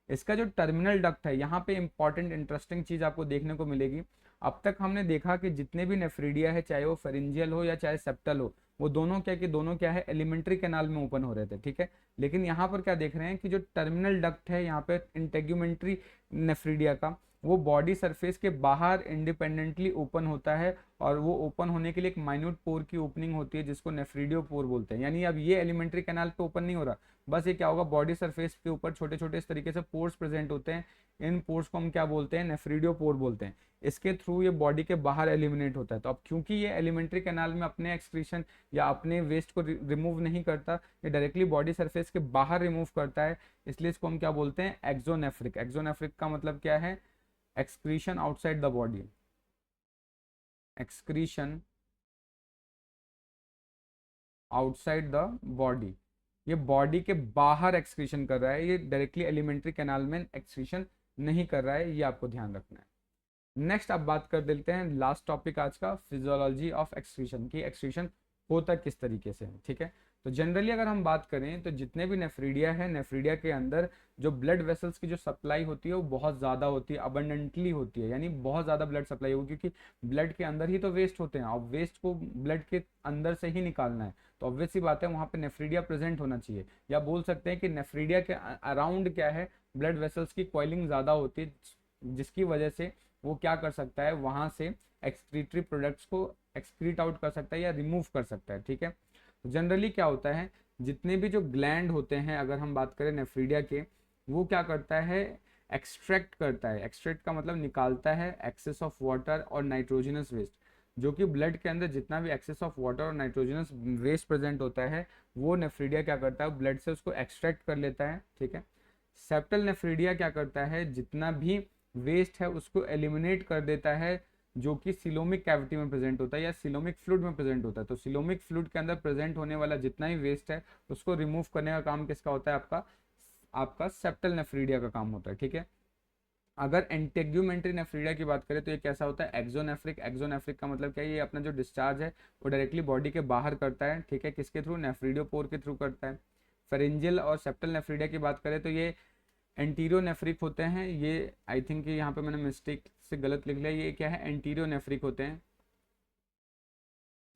इसका जो टर्मिनल डक्ट है, यहाँ पे इंपॉर्टेंट इंटरेस्टिंग चीज आपको देखने को मिलेगी। अब तक हमने देखा कि जितने भी नेफ्रीडिया है, चाहे वो फेरिंजियल हो या चाहे सेप्टल हो, वो दोनों क्या है, एलिमेंट्री कैनाल में ओपन हो रहे थे, ठीक है। लेकिन यहाँ पर क्या देख रहे हैं कि जो टर्मिनल डक्ट है यहाँ पे इंटेग्यूमेंट्री नेफ्रीडिया का, वो बॉडी सरफेस के बाहर इंडिपेंडेंटली ओपन होता है, और वो ओपन होने के लिए एक माइन्यूट पोर की ओपनिंग होती है जिसको नेफ्रीडियो पोर बोलते हैं। यानी अब ये एलिमेंट्री कैनाल पे ओपन नहीं हो रहा, बस ये क्या होगा, बॉडी सरफेस के ऊपर छोटे छोटे इस तरीके से पोर्स प्रेजेंट होते हैं, इन पोर्स को हम क्या बोलते हैं, नेफ्रीडियो पोर बोलते हैं। इसके थ्रू ये बॉडी के बाहर एलिमिनेट होता है। तो अब क्योंकि ये एलिमेंट्री कैनाल में अपने एक्सक्रीशन या अपने वेस्ट को रिमूव नहीं करता, ये डायरेक्टली बॉडी सरफेस के बाहर रिमूव करता है, इसलिए इसको हम क्या बोलते हैं, एक्सोनेफ्रिक। एक्सोनेफ्रिक का मतलब क्या है, excretion outside the body, excretion outside the body, ये बॉडी के बाहर एक्सक्रीशन कर रहा है, ये डायरेक्टली एलिमेंट्री कैनाल में एक्सक्रीशन नहीं कर रहा है, ये आपको ध्यान रखना है। नेक्स्ट अब बात कर देते हैं लास्ट टॉपिक आज का, फिजियोलॉजी ऑफ एक्सक्रीशन, की एक्सक्रीशन होता किस तरीके से है, ठीक है। तो जनरली अगर हम बात करें तो जितने भी नेफ्रीडिया है, नेफ्रीडिया के अंदर जो ब्लड वेसल्स की जो सप्लाई होती है वो बहुत ज़्यादा होती है, अबंडेंटली होती है, यानी बहुत ज़्यादा ब्लड सप्लाई होगी, क्योंकि ब्लड के अंदर ही तो वेस्ट होते हैं, और वेस्ट को ब्लड के अंदर से ही निकालना है, तो ऑब्वियस सी बात है वहाँ पे नेफ्रीडिया प्रेजेंट होना चाहिए, या बोल सकते हैं कि नेफ्रीडिया के अराउंड क्या है, ब्लड वेसल्स की कॉइलिंग ज़्यादा होती है, जिसकी वजह से वो क्या कर सकता है, वहाँ से एक्सक्रीटरी प्रोडक्ट्स को एक्सक्रीट आउट कर सकता है या रिमूव कर सकता है, ठीक है। जनरली क्या होता है, जितने भी जो ग्लैंड होते हैं, अगर हम बात करें नेफ्रीडिया के, वो क्या करता है, एक्सट्रैक्ट करता है, एक्सट्रैक्ट का मतलब निकालता है एक्सेस ऑफ वाटर और नाइट्रोजनस वेस्ट, जो कि ब्लड के अंदर जितना भी एक्सेस ऑफ वाटर और नाइट्रोजनस वेस्ट प्रेजेंट होता है, वो नेफ्रीडिया क्या करता है, ब्लड से उसको एक्सट्रैक्ट कर लेता है, ठीक है। सेप्टल नेफ्रीडिया क्या करता है, जितना भी वेस्ट है उसको एलिमिनेट कर देता है, जो कि सिलोमिक कैविटी में प्रेजेंट होता है या सिलोमिक फ्लूइड में प्रेजेंट होता है। तो सिलोमिक फ्लूइड के अंदर प्रेजेंट होने वाला जितना ही वेस्ट है उसको रिमूव करने का काम किसका होता है, आपका सेप्टल नेफ्रीडिया का काम होता है, ठीक है। अगर एंटेग्यूमेंट्री नेफ्रीडिया की बात करें तो ये कैसा होता है, एक्सोनेफ्रिक। एक्सोनेफ्रिक का मतलब क्या है, ये अपना जो डिस्चार्ज है वो डायरेक्टली बॉडी के बाहर करता है, ठीक है, किसके थ्रू, नेफ्रीडियो पोर के थ्रू करता है। फेरेंजियल और सेप्टल नेफ्रीडिया की बात करें तो ये एंटीरियो नेफ्रिक होते हैं, ये आई थिंक यहाँ पे मैंने मिस्टेक से गलत लिख लिया, ये क्या है, एंटीरियो नेफ्रिक होते हैं,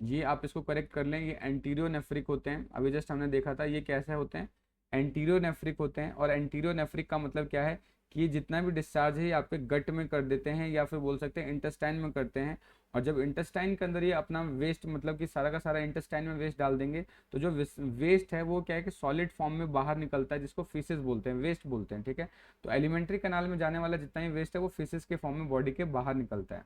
ये आप इसको करेक्ट कर लें, ये एंटीरियो नेफ्रिक होते हैं। अभी जस्ट हमने देखा था ये कैसे होते हैं, एंटीरियो नेफ्रिक होते हैं। और एंटीरियो नेफ्रिक का मतलब क्या है कि जितना भी डिस्चार्ज है ये आपके गट में कर देते हैं, या फिर बोल सकते हैं इंटेस्टाइन में करते हैं, और जब इंटेस्टाइन के अंदर ये अपना वेस्ट, मतलब कि सारा का सारा इंटेस्टाइन में वेस्ट डाल देंगे, तो जो वेस्ट है वो क्या है कि सॉलिड फॉर्म में बाहर निकलता है, जिसको फीसेस बोलते हैं, वेस्ट बोलते हैं, ठीक है। तो एलिमेंट्री कैनाल में जाने वाला जितना ही वेस्ट है वो फीसेस के फॉर्म में बॉडी के बाहर निकलता है।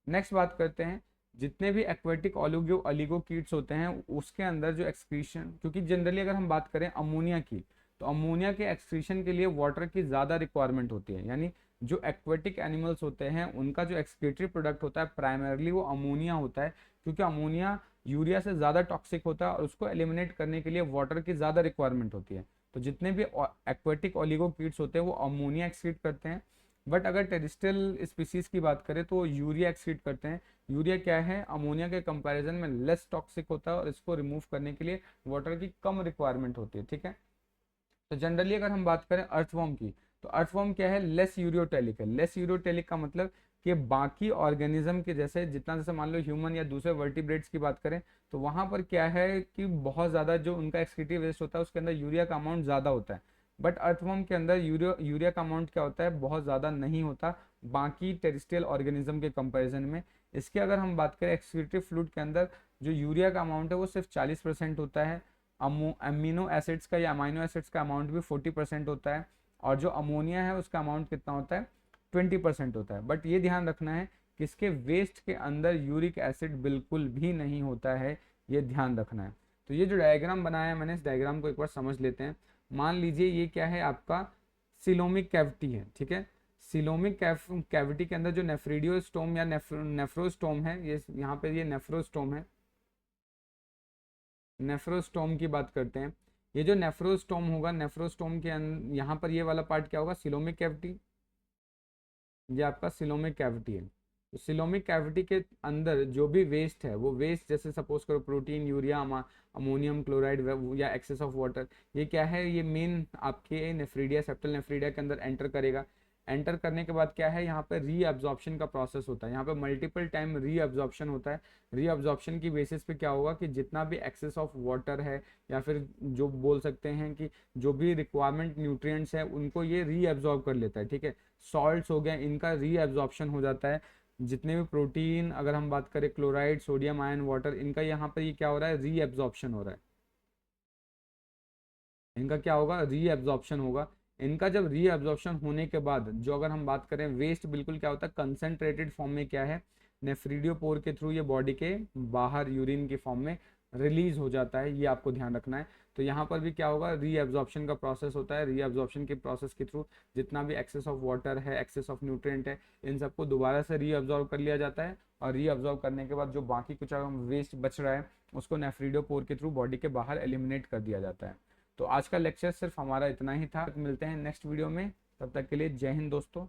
नेक्स्ट बात करते हैं, जितने भी एक्वेटिक ओलिगो कीट्स होते हैं उसके अंदर जो एक्सक्रीशन, क्योंकि जनरली अगर हम बात करें अमोनिया की, तो अमोनिया के एक्सक्रीशन के लिए वाटर की ज़्यादा रिक्वायरमेंट होती है, यानी जो एक्वेटिक एनिमल्स होते हैं उनका जो एक्सक्रीटरी प्रोडक्ट होता है प्राइमरली वो अमोनिया होता है, क्योंकि अमोनिया यूरिया से ज़्यादा टॉक्सिक होता है और उसको एलिमिनेट करने के लिए वाटर की ज़्यादा रिक्वायरमेंट होती है। तो जितने भी एक्वेटिक ओलिगो कीट्स होते हैं वो अमोनिया एक्सक्रीट करते हैं, बट अगर टेरिस्ट्रियल स्पीसीज की बात करें तो यूरिया एक्सक्रीट करते हैं। यूरिया क्या है, अमोनिया के कंपैरिजन में लेस टॉक्सिक होता है और इसको रिमूव करने के लिए वाटर की कम रिक्वायरमेंट होती है, ठीक है। तो जनरली अगर हम बात करें अर्थवर्म की, तो अर्थवर्म क्या है, लेस यूरियोटेलिक है। लेस यूरियोटेलिक का मतलब कि बाकी ऑर्गेनिज्म के जैसे, जितना जैसे मान लो ह्यूमन या दूसरे वर्टिब्रेट्स की बात करें तो वहाँ पर क्या है कि बहुत ज़्यादा जो उनका एक्सक्रीटिव वेस्ट होता है उसके अंदर यूरिया का अमाउंट ज़्यादा होता है, बट अर्थवर्म के अंदर यूरिया का अमाउंट क्या होता है, बहुत ज़्यादा नहीं होता, बाकी टेरेस्ट्रियल ऑर्गेनिज्म के कंपैरिजन में। इसके अगर हम बात करें एक्सक्रीटरी फ्लूइड के अंदर जो यूरिया का अमाउंट है वो सिर्फ 40% होता है, अमीनो एसिड्स का या अमाइनो एसिड्स का अमाउंट भी 40% होता है, और जो अमोनिया है उसका अमाउंट कितना होता है 20% होता है। बट ये ध्यान रखना है कि इसके वेस्ट के अंदर यूरिक एसिड बिल्कुल भी नहीं होता है, ये ध्यान रखना है। तो ये जो डायग्राम बनाया है मैंने, इस डायग्राम को एक बार समझ लेते हैं। मान लीजिए ये क्या है, आपका सिलोमिक कैविटी है, ठीक है। सिलोमिक कैविटी के अंदर जो नेफ्रिडियोस्टोम या नेफ्रोस्टोम है, ये यहाँ पे ये नेफ्रोस्टोम है, नेफ्रोस्टोम की बात करते हैं। ये जो नेफ्रोस्टोम होगा, नेफ्रोस्टोम के यहाँ पर ये वाला पार्ट क्या होगा, सिलोमिक कैविटी, ये आपका सिलोमिक कैविटी है। तो सिलोमिक कैविटी के अंदर जो भी वेस्ट है, वो वेस्ट जैसे सपोज करो प्रोटीन, यूरिया, अमोनियम क्लोराइड या एक्सेस ऑफ वाटर, ये क्या है, ये मेन आपके नेफ्रीडिया, सेप्टल नेफ्रीडिया के अंदर एंटर करेगा। एंटर करने के बाद क्या है, यहाँ पे रीअब्जॉर्प्शन का प्रोसेस होता है, यहाँ पे मल्टीपल टाइम रीअब्जॉर्प्शन होता है। रीअब्जॉर्प्शन की बेसिस पे क्या होगा कि जितना भी एक्सेस ऑफ वाटर है, या फिर जो बोल सकते हैं कि जो भी रिक्वायरमेंट न्यूट्रिएंट्स है, उनको ये रीअब्जॉर्ब कर लेता है, ठीक है। सॉल्ट्स हो गए, इनका रीअब्जॉर्प्शन हो जाता है। जितने भी प्रोटीन, अगर हम बात करें क्लोराइड, सोडियम आयन, वाटर, इनका यहाँ पर ये क्या हो रहा है, रीअब्जॉर्प्शन हो रहा है। इनका क्या होगा, रीअब्जॉर्प्शन होगा। इनका जब रीअब्जॉर्प्शन होने के बाद जो अगर हम बात करें वेस्ट, बिल्कुल क्या होता है कंसंट्रेटेड फॉर्म में क्या है, नेफ्रीडियोपोर के थ्रू ये बॉडी के बाहर यूरिन के फॉर्म में रिलीज हो जाता है, ये आपको ध्यान रखना है। तो यहाँ पर भी क्या होगा, रीअब्जॉर्प्शन का प्रोसेस होता है। रीअब्जॉर्प्शन के प्रोसेस के थ्रू जितना भी एक्सेस ऑफ वाटर है, एक्सेस ऑफ न्यूट्रिएंट है, इन सबको दोबारा से रीअब्जॉर्ब कर लिया जाता है। और रीअब्जॉर्ब करने के बाद जो बाकी कुछ वेस्ट बच रहा है, उसको नेफ्रीडियोपोर के थ्रू बॉडी के बाहर एलिमिनेट कर दिया जाता है। तो आज का लेक्चर सिर्फ हमारा इतना ही था। मिलते हैं नेक्स्ट वीडियो में, तब तक के लिए जय हिंद दोस्तों।